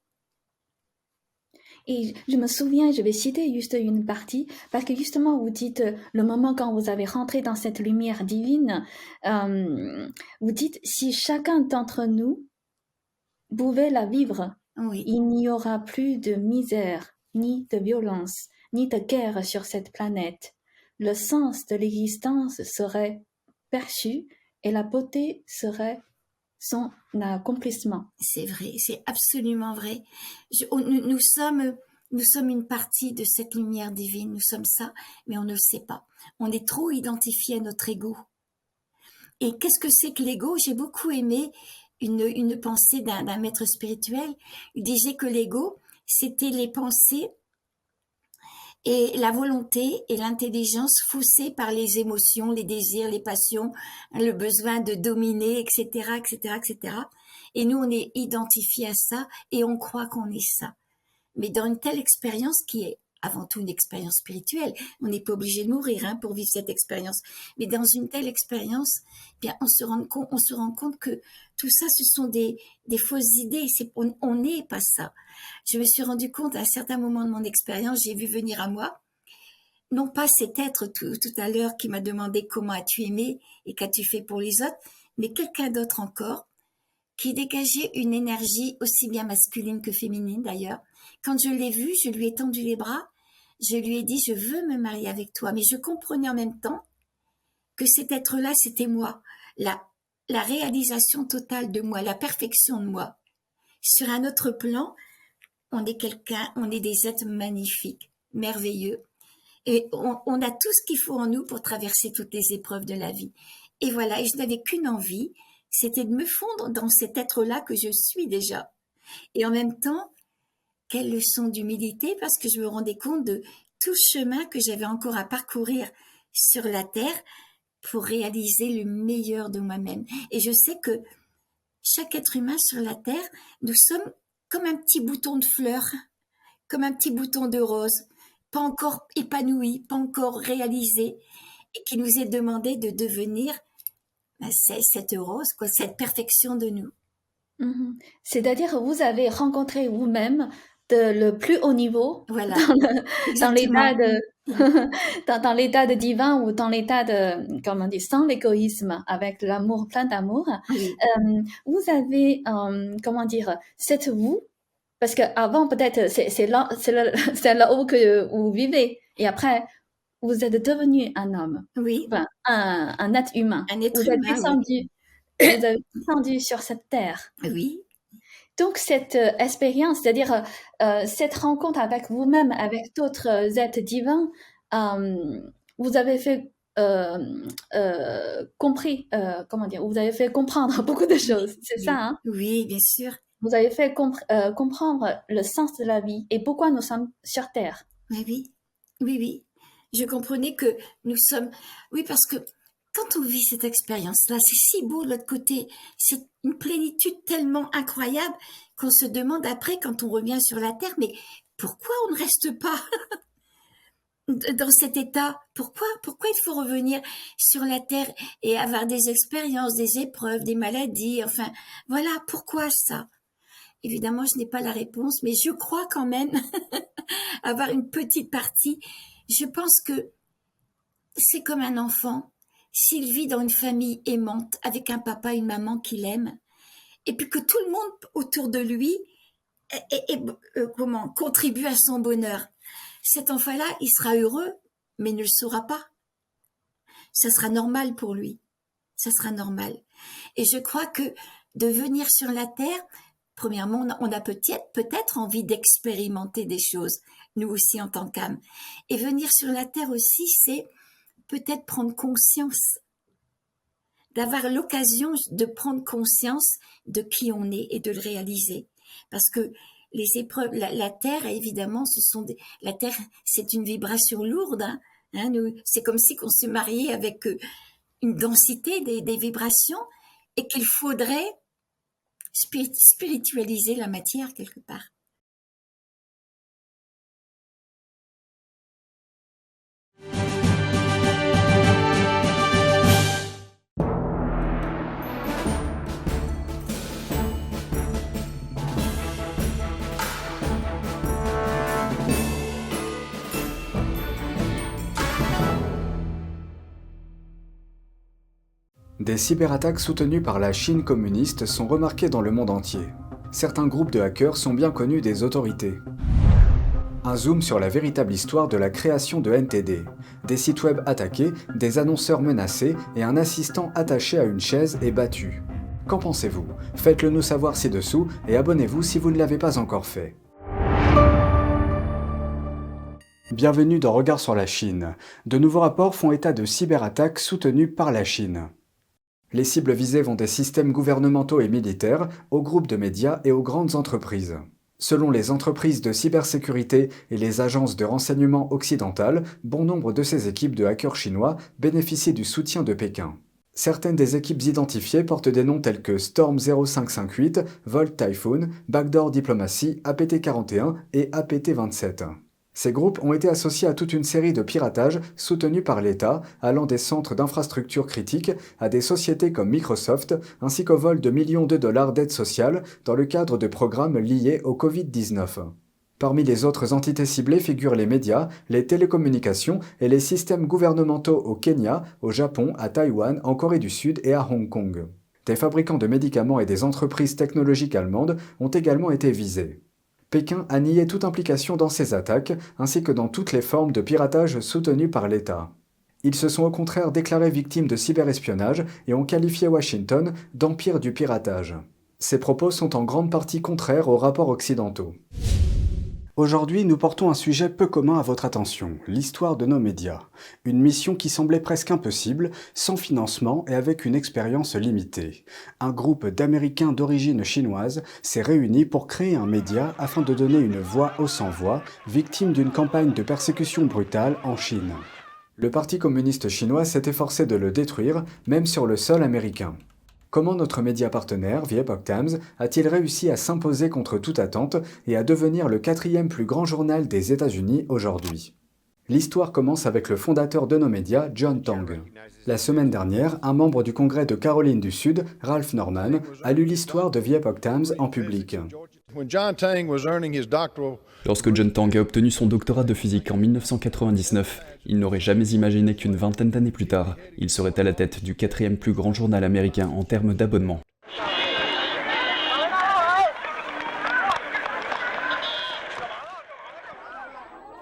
Et je me souviens, je vais citer juste une partie, parce que justement, vous dites, le moment quand vous avez rentré dans cette lumière divine, vous dites, si chacun d'entre nous pouvait la vivre, Oui, il n'y aura plus de misère, ni de violence, ni de guerre sur cette planète. Le sens de l'existence serait perçu et la beauté serait son accomplissement. c'est vrai, c'est absolument vrai. Nous sommes une partie de cette lumière divine, nous sommes ça, mais on ne le sait pas. On est trop identifié à notre ego. Et qu'est-ce que c'est que l'ego? J'ai beaucoup aimé une pensée d'un maître spirituel. Il disait que l'ego, c'était les pensées et la volonté et l'intelligence faussées par les émotions, les désirs, les passions, le besoin de dominer, etc., etc., etc. Et nous, on est identifiés à ça et on croit qu'on est ça. Mais dans une telle expérience qui est avant tout une expérience spirituelle, on n'est pas obligé de mourir pour vivre cette expérience. Mais dans une telle expérience, bien, on se rend compte que tout ça, ce sont des fausses idées. On n'est pas ça. Je me suis rendu compte à un certain moment de mon expérience, j'ai vu venir à moi, non pas cet être tout à l'heure qui m'a demandé comment as-tu aimé et qu'as-tu fait pour les autres, mais quelqu'un d'autre encore, qui dégageait une énergie aussi bien masculine que féminine d'ailleurs. Quand je l'ai vu, je lui ai tendu les bras, je lui ai dit « je veux me marier avec toi ». Mais je comprenais en même temps que cet être-là, c'était moi, la réalisation totale de moi, la perfection de moi. Sur un autre plan, on est des êtres magnifiques, merveilleux. Et on a tout ce qu'il faut en nous pour traverser toutes les épreuves de la vie. Et voilà, et je n'avais qu'une envie, c'était de me fondre dans cet être-là que je suis déjà. Et en même temps, quelle leçon d'humilité, parce que je me rendais compte de tout chemin que j'avais encore à parcourir sur la terre pour réaliser le meilleur de moi-même. Et je sais que chaque être humain sur la terre, nous sommes comme un petit bouton de fleur, comme un petit bouton de rose, pas encore épanoui, pas encore réalisé, et qui nous est demandé de devenir cette rose, cette perfection de nous. C'est-à-dire, vous avez rencontré vous-même le plus haut niveau, voilà, dans l'état dans l'état de divin ou dans l'état de, comment on dit, sans l'égoïsme, avec l'amour, plein d'amour. Oui. Vous avez, comment dire, cette vous, parce qu'avant peut-être c'est là-haut que vous vivez, et après vous êtes devenu un homme, oui, enfin, un être humain. Un être vous humain, êtes descendu, vous avez descendu sur cette terre. Oui. Donc cette expérience, c'est-à-dire cette rencontre avec vous-même, avec d'autres êtres divins, vous avez fait comment dire, vous avez fait comprendre beaucoup de choses, c'est ça, hein? Oui, bien sûr. Vous avez fait comprendre le sens de la vie et pourquoi nous sommes sur Terre. Oui. Je comprenais que nous sommes... Oui, parce que quand on vit cette expérience-là, c'est si beau de l'autre côté. C'est une plénitude tellement incroyable qu'on se demande après, quand on revient sur la Terre, mais pourquoi on ne reste pas dans cet état? Pourquoi il faut revenir sur la Terre et avoir des expériences, des épreuves, des maladies? Enfin, voilà, pourquoi ça? Évidemment, je n'ai pas la réponse, mais je crois quand même avoir une petite partie. Je pense que c'est comme un enfant. S'il vit dans une famille aimante, avec un papa et une maman qui l'aiment, et puis que tout le monde autour de lui contribue à son bonheur, cet enfant-là, il sera heureux, mais il ne le saura pas. Ça sera normal pour lui. Ça sera normal. Et je crois que de venir sur la terre, premièrement, on a peut-être envie d'expérimenter des choses, nous aussi en tant qu'âme. Et venir sur la terre aussi, c'est peut-être prendre conscience, d'avoir l'occasion de prendre conscience de qui on est et de le réaliser. Parce que les épreuves, la terre, évidemment, la terre, c'est une vibration lourde. C'est comme si on se mariait avec une densité des vibrations et qu'il faudrait spiritualiser la matière quelque part. Des cyberattaques soutenues par la Chine communiste sont remarquées dans le monde entier. Certains groupes de hackers sont bien connus des autorités. Un zoom sur la véritable histoire de la création de NTD. Des sites web attaqués, des annonceurs menacés et un assistant attaché à une chaise et battu. Qu'en pensez-vous? Faites-le nous savoir ci-dessous et abonnez-vous si vous ne l'avez pas encore fait. Bienvenue dans Regard sur la Chine. De nouveaux rapports font état de cyberattaques soutenues par la Chine. Les cibles visées vont des systèmes gouvernementaux et militaires, aux groupes de médias et aux grandes entreprises. Selon les entreprises de cybersécurité et les agences de renseignement occidentales, bon nombre de ces équipes de hackers chinois bénéficient du soutien de Pékin. Certaines des équipes identifiées portent des noms tels que Storm 0558, Volt Typhoon, Backdoor Diplomacy, APT41 et APT27. Ces groupes ont été associés à toute une série de piratages soutenus par l'État, allant des centres d'infrastructures critiques à des sociétés comme Microsoft, ainsi qu'au vol de millions de dollars d'aide sociale dans le cadre de programmes liés au Covid-19. Parmi les autres entités ciblées figurent les médias, les télécommunications et les systèmes gouvernementaux au Kenya, au Japon, à Taïwan, en Corée du Sud et à Hong Kong. Des fabricants de médicaments et des entreprises technologiques allemandes ont également été visés. Pékin a nié toute implication dans ces attaques, ainsi que dans toutes les formes de piratage soutenues par l'État. Ils se sont au contraire déclarés victimes de cyberespionnage et ont qualifié Washington d'empire du piratage. Ces propos sont en grande partie contraires aux rapports occidentaux. Aujourd'hui, nous portons un sujet peu commun à votre attention, l'histoire de nos médias. Une mission qui semblait presque impossible, sans financement et avec une expérience limitée. Un groupe d'Américains d'origine chinoise s'est réuni pour créer un média afin de donner une voix aux sans-voix, victimes d'une campagne de persécution brutale en Chine. Le Parti communiste chinois s'est efforcé de le détruire, même sur le sol américain. Comment notre média partenaire, The Epoch Times, a-t-il réussi à s'imposer contre toute attente et à devenir le 4e plus grand journal des États-Unis aujourd'hui? L'histoire commence avec le fondateur de nos médias, John Tong. La semaine dernière, un membre du Congrès de Caroline du Sud, Ralph Norman, a lu l'histoire de The Epoch Times en public. Lorsque John Tang a obtenu son doctorat de physique en 1999, il n'aurait jamais imaginé qu'une vingtaine d'années plus tard, il serait à la tête du 4e plus grand journal américain en termes d'abonnement.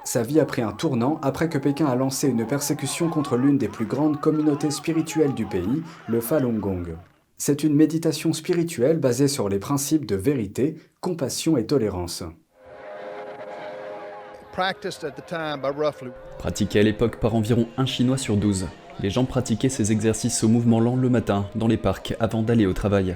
Sa vie a pris un tournant après que Pékin a lancé une persécution contre l'une des plus grandes communautés spirituelles du pays, le Falun Gong. C'est une méditation spirituelle basée sur les principes de vérité, compassion et tolérance. Pratiqué à l'époque par environ 1 Chinois sur 12, les gens pratiquaient ces exercices au mouvement lent le matin, dans les parcs, avant d'aller au travail.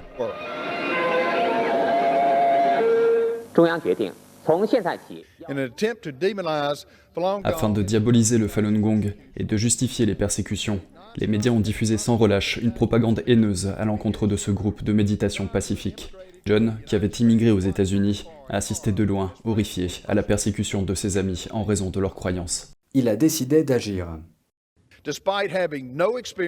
Afin de diaboliser le Falun Gong et de justifier les persécutions, les médias ont diffusé sans relâche une propagande haineuse à l'encontre de ce groupe de méditation pacifique. John, qui avait immigré aux États-Unis, a assisté de loin, horrifié, à la persécution de ses amis en raison de leurs croyances. Il a décidé d'agir.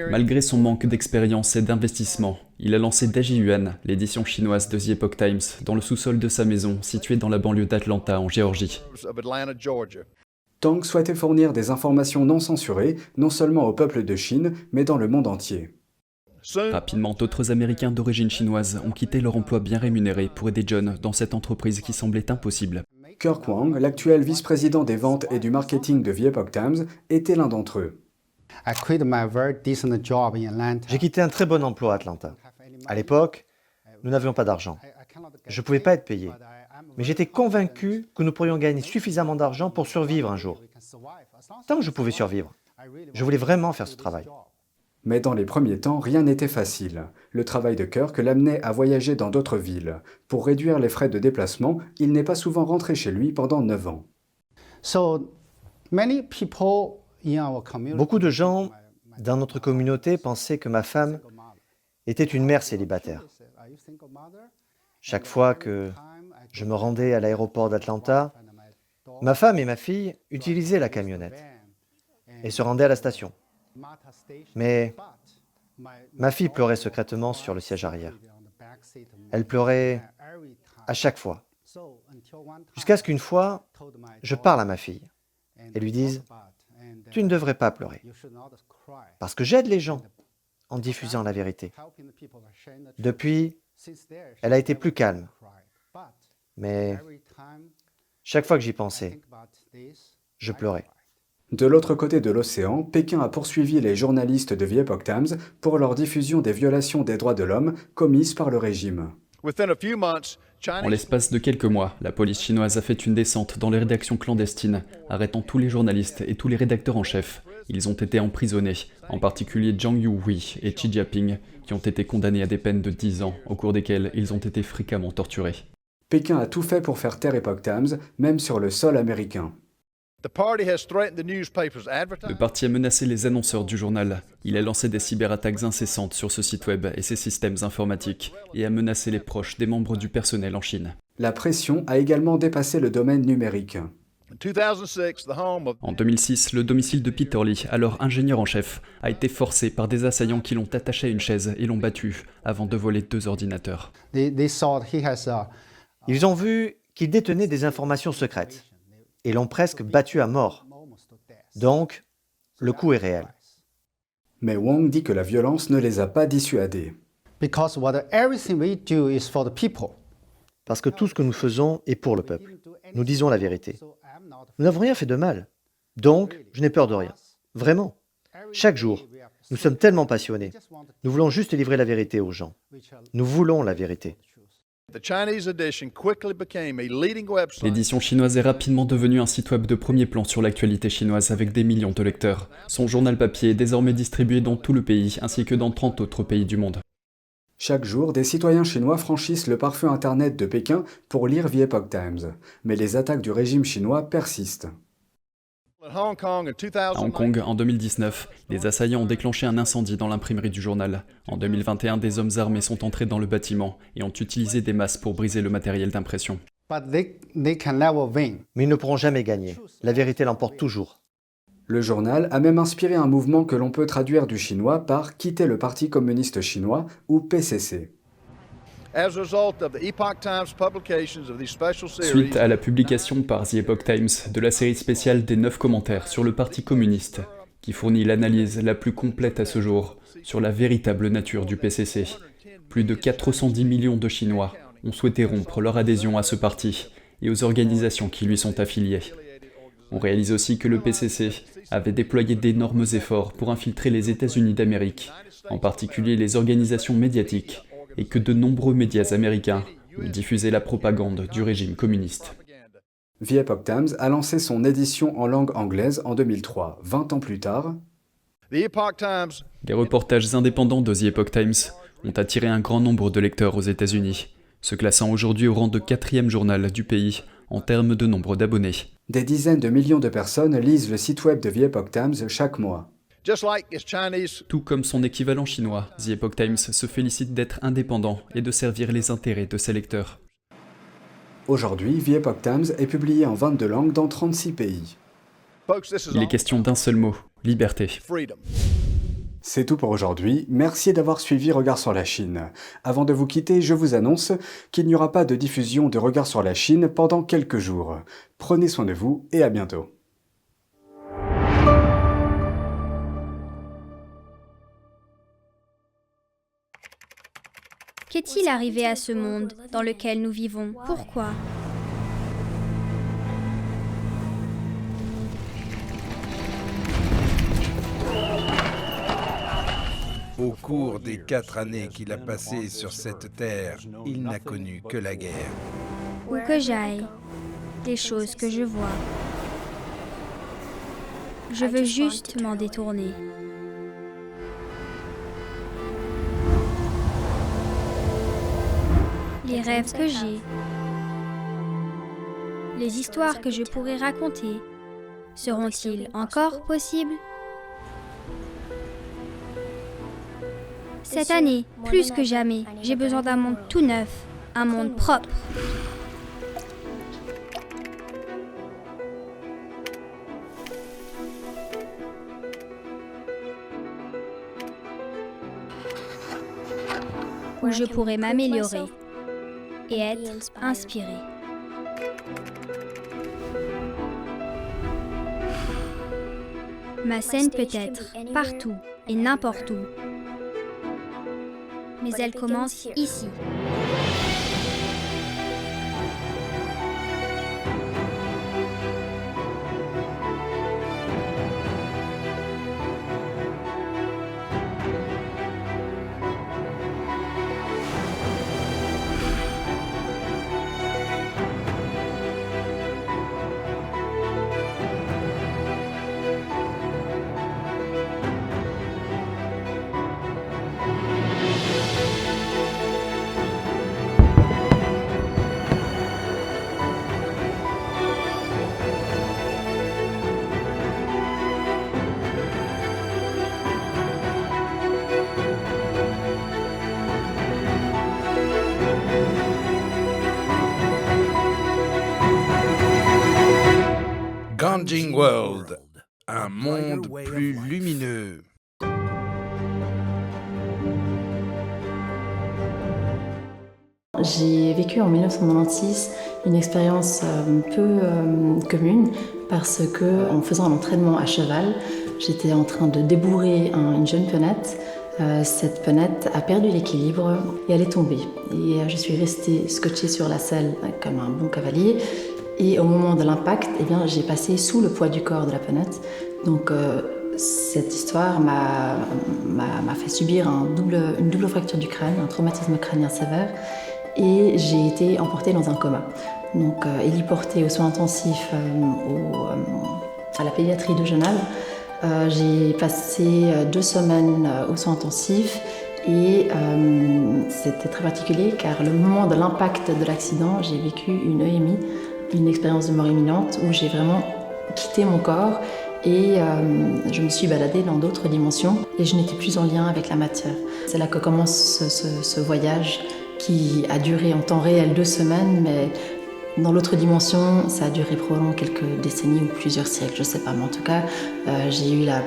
Malgré son manque d'expérience et d'investissement, il a lancé Dajiyuan, l'édition chinoise de The Epoch Times, dans le sous-sol de sa maison, située dans la banlieue d'Atlanta, en Géorgie. Tang souhaitait fournir des informations non censurées, non seulement au peuple de Chine, mais dans le monde entier. Rapidement, d'autres Américains d'origine chinoise ont quitté leur emploi bien rémunéré pour aider John dans cette entreprise qui semblait impossible. Kirk Wang, l'actuel vice-président des ventes et du marketing de The Epoch Times, était l'un d'entre eux. J'ai quitté un très bon emploi à Atlanta. À l'époque, nous n'avions pas d'argent. Je ne pouvais pas être payé. Mais j'étais convaincu que nous pourrions gagner suffisamment d'argent pour survivre un jour. Tant que je pouvais survivre, je voulais vraiment faire ce travail. Mais dans les premiers temps, rien n'était facile. Le travail de Kirk l'amenait à voyager dans d'autres villes. Pour réduire les frais de déplacement, il n'est pas souvent rentré chez lui pendant 9 ans. Beaucoup de gens dans notre communauté pensaient que ma femme était une mère célibataire. Chaque fois que je me rendais à l'aéroport d'Atlanta, ma femme et ma fille utilisaient la camionnette et se rendaient à la station. Mais ma fille pleurait secrètement sur le siège arrière. Elle pleurait à chaque fois. Jusqu'à ce qu'une fois, je parle à ma fille et lui dise « Tu ne devrais pas pleurer, parce que j'aide les gens en diffusant la vérité. Depuis, elle a été plus calme. Mais chaque fois que j'y pensais, je pleurais. De l'autre côté de l'océan, Pékin a poursuivi les journalistes de The Epoch Times pour leur diffusion des violations des droits de l'homme commises par le régime. En l'espace de quelques mois, la police chinoise a fait une descente dans les rédactions clandestines, arrêtant tous les journalistes et tous les rédacteurs en chef. Ils ont été emprisonnés, en particulier Zhang Youhui et Xi Jinping, qui ont été condamnés à des peines de 10 ans, au cours desquelles ils ont été fréquemment torturés. Pékin a tout fait pour faire taire Epoch Times, même sur le sol américain. Le parti a menacé les annonceurs du journal. Il a lancé des cyberattaques incessantes sur ce site web et ses systèmes informatiques, et a menacé les proches des membres du personnel en Chine. La pression a également dépassé le domaine numérique. En 2006, le domicile de Peter Lee, alors ingénieur en chef, a été forcé par des assaillants qui l'ont attaché à une chaise et l'ont battu avant de voler 2 ordinateurs. Ils ont vu qu'il détenait des informations secrètes et l'ont presque battu à mort. Donc, le coup est réel. Mais Wang dit que la violence ne les a pas dissuadés. Parce que tout ce que nous faisons est pour le peuple. Nous disons la vérité. Nous n'avons rien fait de mal. Donc, je n'ai peur de rien. Vraiment. Chaque jour, nous sommes tellement passionnés. Nous voulons juste livrer la vérité aux gens. Nous voulons la vérité. L'édition chinoise est rapidement devenue un site web de premier plan sur l'actualité chinoise avec des millions de lecteurs. Son journal papier est désormais distribué dans tout le pays ainsi que dans 30 autres pays du monde. Chaque jour, des citoyens chinois franchissent le pare-feu Internet de Pékin pour lire The Epoch Times. Mais les attaques du régime chinois persistent. À Hong Kong, en 2019, les assaillants ont déclenché un incendie dans l'imprimerie du journal. En 2021, des hommes armés sont entrés dans le bâtiment et ont utilisé des masses pour briser le matériel d'impression. Mais ils ne pourront jamais gagner. La vérité l'emporte toujours. Le journal a même inspiré un mouvement que l'on peut traduire du chinois par « Quitter le Parti communiste chinois » ou PCC. Suite à la publication par The Epoch Times de la série spéciale des 9 commentaires sur le Parti communiste, qui fournit l'analyse la plus complète à ce jour sur la véritable nature du PCC, plus de 410 millions de Chinois ont souhaité rompre leur adhésion à ce parti et aux organisations qui lui sont affiliées. On réalise aussi que le PCC avait déployé d'énormes efforts pour infiltrer les États-Unis d'Amérique, en particulier les organisations médiatiques, et que de nombreux médias américains ont diffusé la propagande du régime communiste. The Epoch Times a lancé son édition en langue anglaise en 2003. 20 ans plus tard, les reportages indépendants de The Epoch Times ont attiré un grand nombre de lecteurs aux États-Unis, se classant aujourd'hui au rang de 4e journal du pays en termes de nombre d'abonnés. Des dizaines de millions de personnes lisent le site web de The Epoch Times chaque mois. Tout comme son équivalent chinois, The Epoch Times se félicite d'être indépendant et de servir les intérêts de ses lecteurs. Aujourd'hui, The Epoch Times est publié en 22 langues dans 36 pays. Il est question d'un seul mot, liberté. C'est tout pour aujourd'hui. Merci d'avoir suivi Regard sur la Chine. Avant de vous quitter, je vous annonce qu'il n'y aura pas de diffusion de Regard sur la Chine pendant quelques jours. Prenez soin de vous et à bientôt. Qu'est-il arrivé à ce monde dans lequel nous vivons? Pourquoi? Au cours des 4 années qu'il a passées sur cette terre, il n'a connu que la guerre. Où que j'aille, des choses que je vois, je veux juste m'en détourner. Les rêves que j'ai, les histoires que je pourrais raconter, seront-ils encore possibles? Cette année, plus que jamais, j'ai besoin d'un monde tout neuf, un monde propre. Où je pourrais m'améliorer et être inspiré. Ma scène peut être partout et n'importe où. mais elle commence ici. Ganging World, un monde plus lumineux. J'ai vécu en 1996 une expérience peu commune parce que, en faisant un entraînement à cheval, j'étais en train de débourrer une jeune penette. Cette penette a perdu l'équilibre et elle est tombée. Et je suis restée scotchée sur la selle comme un bon cavalier. Et au moment de l'impact, j'ai passé sous le poids du corps de la penette. Donc cette histoire m'a fait subir une double fracture du crâne, un traumatisme crânien sévère. Et j'ai été emportée dans un coma. Donc héliportée aux soins intensifs à la pédiatrie de Genève. J'ai passé 2 semaines aux soins intensifs et c'était très particulier car le moment de l'impact de l'accident, j'ai vécu une EMI, une expérience de mort imminente où j'ai vraiment quitté mon corps et je me suis baladée dans d'autres dimensions et je n'étais plus en lien avec la matière. C'est là que commence ce voyage qui a duré en temps réel 2 semaines, mais dans l'autre dimension, ça a duré probablement quelques décennies ou plusieurs siècles, je ne sais pas. Mais en tout cas, j'ai eu la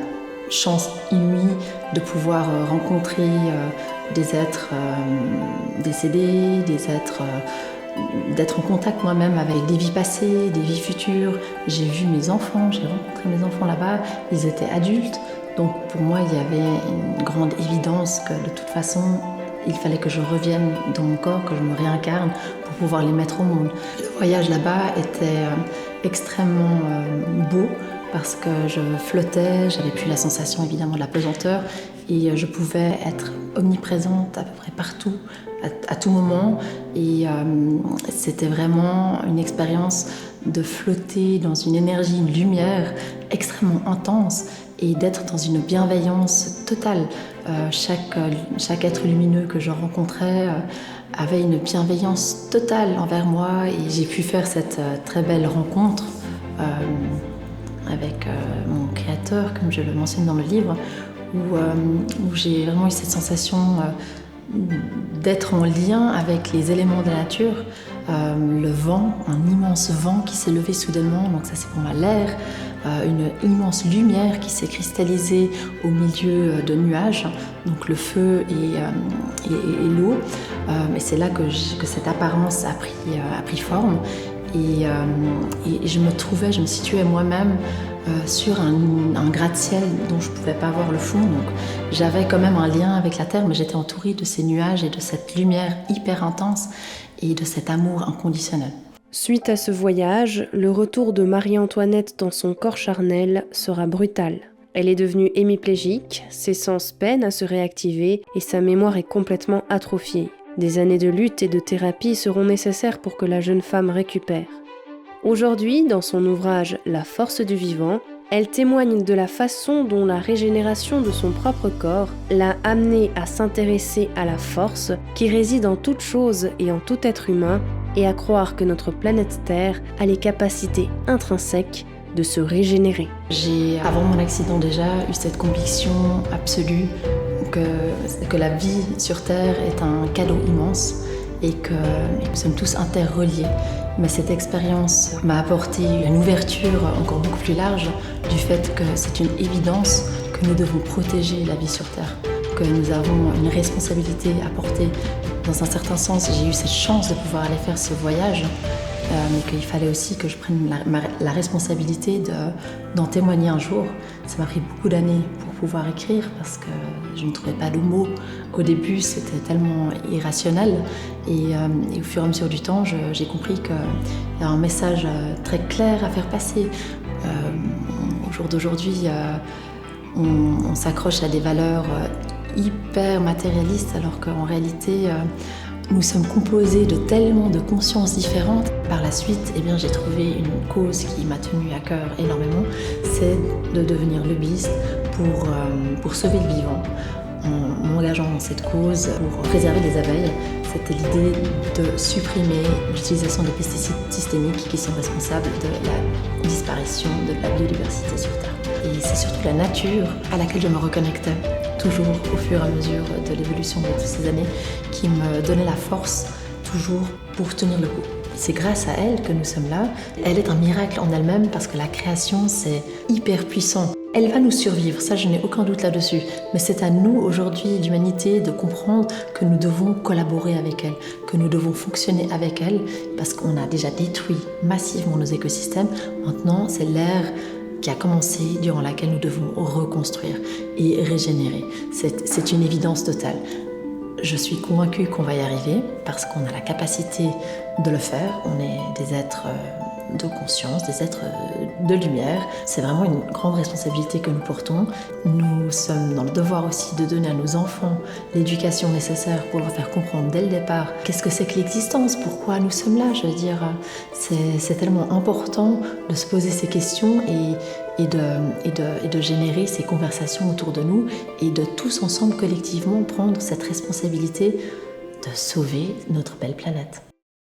chance inouïe de pouvoir rencontrer des êtres décédés, des êtres d'être en contact moi-même avec des vies passées, des vies futures. J'ai vu mes enfants, j'ai rencontré mes enfants là-bas, ils étaient adultes. Donc pour moi, il y avait une grande évidence que de toute façon, il fallait que je revienne dans mon corps, que je me réincarne pour pouvoir les mettre au monde. Le voyage là-bas était extrêmement beau parce que je flottais, j'avais plus la sensation évidemment de la pesanteur et je pouvais être omniprésente à peu près partout, à tout moment. Et c'était vraiment une expérience de flotter dans une énergie, une lumière extrêmement intense et d'être dans une bienveillance totale. Chaque être lumineux que je rencontrais avait une bienveillance totale envers moi et j'ai pu faire cette très belle rencontre avec mon créateur, comme je le mentionne dans le livre, où j'ai vraiment eu cette sensation d'être en lien avec les éléments de la nature. Le vent, un immense vent qui s'est levé soudainement, donc ça c'est pour moi l'air, une immense lumière qui s'est cristallisée au milieu de nuages, donc le feu et l'eau. Et c'est là que cette apparence a pris forme. Et je me situais moi-même sur un gratte-ciel dont je ne pouvais pas voir le fond. Donc j'avais quand même un lien avec la terre, mais j'étais entourée de ces nuages et de cette lumière hyper intense et de cet amour inconditionnel. Suite à ce voyage, le retour de Marie-Antoinette dans son corps charnel sera brutal. Elle est devenue hémiplégique, ses sens peinent à se réactiver et sa mémoire est complètement atrophiée. Des années de lutte et de thérapie seront nécessaires pour que la jeune femme récupère. Aujourd'hui, dans son ouvrage « La force du vivant », elle témoigne de la façon dont la régénération de son propre corps l'a amenée à s'intéresser à la force qui réside en toute chose et en tout être humain et à croire que notre planète Terre a les capacités intrinsèques de se régénérer. J'ai, avant mon accident déjà, eu cette conviction absolue que la vie sur Terre est un cadeau immense et que nous sommes tous interreliés. Mais cette expérience m'a apporté une ouverture encore beaucoup plus large du fait que c'est une évidence que nous devons protéger la vie sur Terre, que nous avons une responsabilité à porter. Dans un certain sens, j'ai eu cette chance de pouvoir aller faire ce voyage, mais qu'il fallait aussi que je prenne la responsabilité d'en témoigner un jour. Ça m'a pris beaucoup d'années pour pouvoir écrire parce que je ne trouvais pas le mot. Au début, c'était tellement irrationnel et au fur et à mesure du temps, j'ai compris qu'il y a un message très clair à faire passer. Au jour d'aujourd'hui, on s'accroche à des valeurs hyper matérialistes alors qu'en réalité, nous sommes composés de tellement de consciences différentes. Par la suite, j'ai trouvé une cause qui m'a tenue à cœur énormément, c'est de devenir lobbyiste pour sauver le vivant. En m'engageant dans cette cause pour préserver les abeilles, c'était l'idée de supprimer l'utilisation des pesticides systémiques qui sont responsables de la disparition de la biodiversité sur Terre. Et c'est surtout la nature à laquelle je me reconnectais, toujours au fur et à mesure de l'évolution de toutes ces années, qui me donnait la force, toujours, pour tenir le coup. C'est grâce à elle que nous sommes là. Elle est un miracle en elle-même parce que la création, c'est hyper puissant. Elle va nous survivre, ça je n'ai aucun doute là-dessus. Mais c'est à nous aujourd'hui, l'humanité, de comprendre que nous devons collaborer avec elle, que nous devons fonctionner avec elle, parce qu'on a déjà détruit massivement nos écosystèmes. Maintenant, c'est l'ère qui a commencé, durant laquelle nous devons reconstruire et régénérer. C'est une évidence totale. Je suis convaincue qu'on va y arriver parce qu'on a la capacité de le faire. On est des êtres de conscience, des êtres de lumière. C'est vraiment une grande responsabilité que nous portons. Nous sommes dans le devoir aussi de donner à nos enfants l'éducation nécessaire pour leur faire comprendre dès le départ qu'est-ce que c'est que l'existence, pourquoi nous sommes là. Je veux dire, c'est tellement important de se poser ces questions et de générer ces conversations autour de nous et de tous ensemble collectivement prendre cette responsabilité de sauver notre belle planète.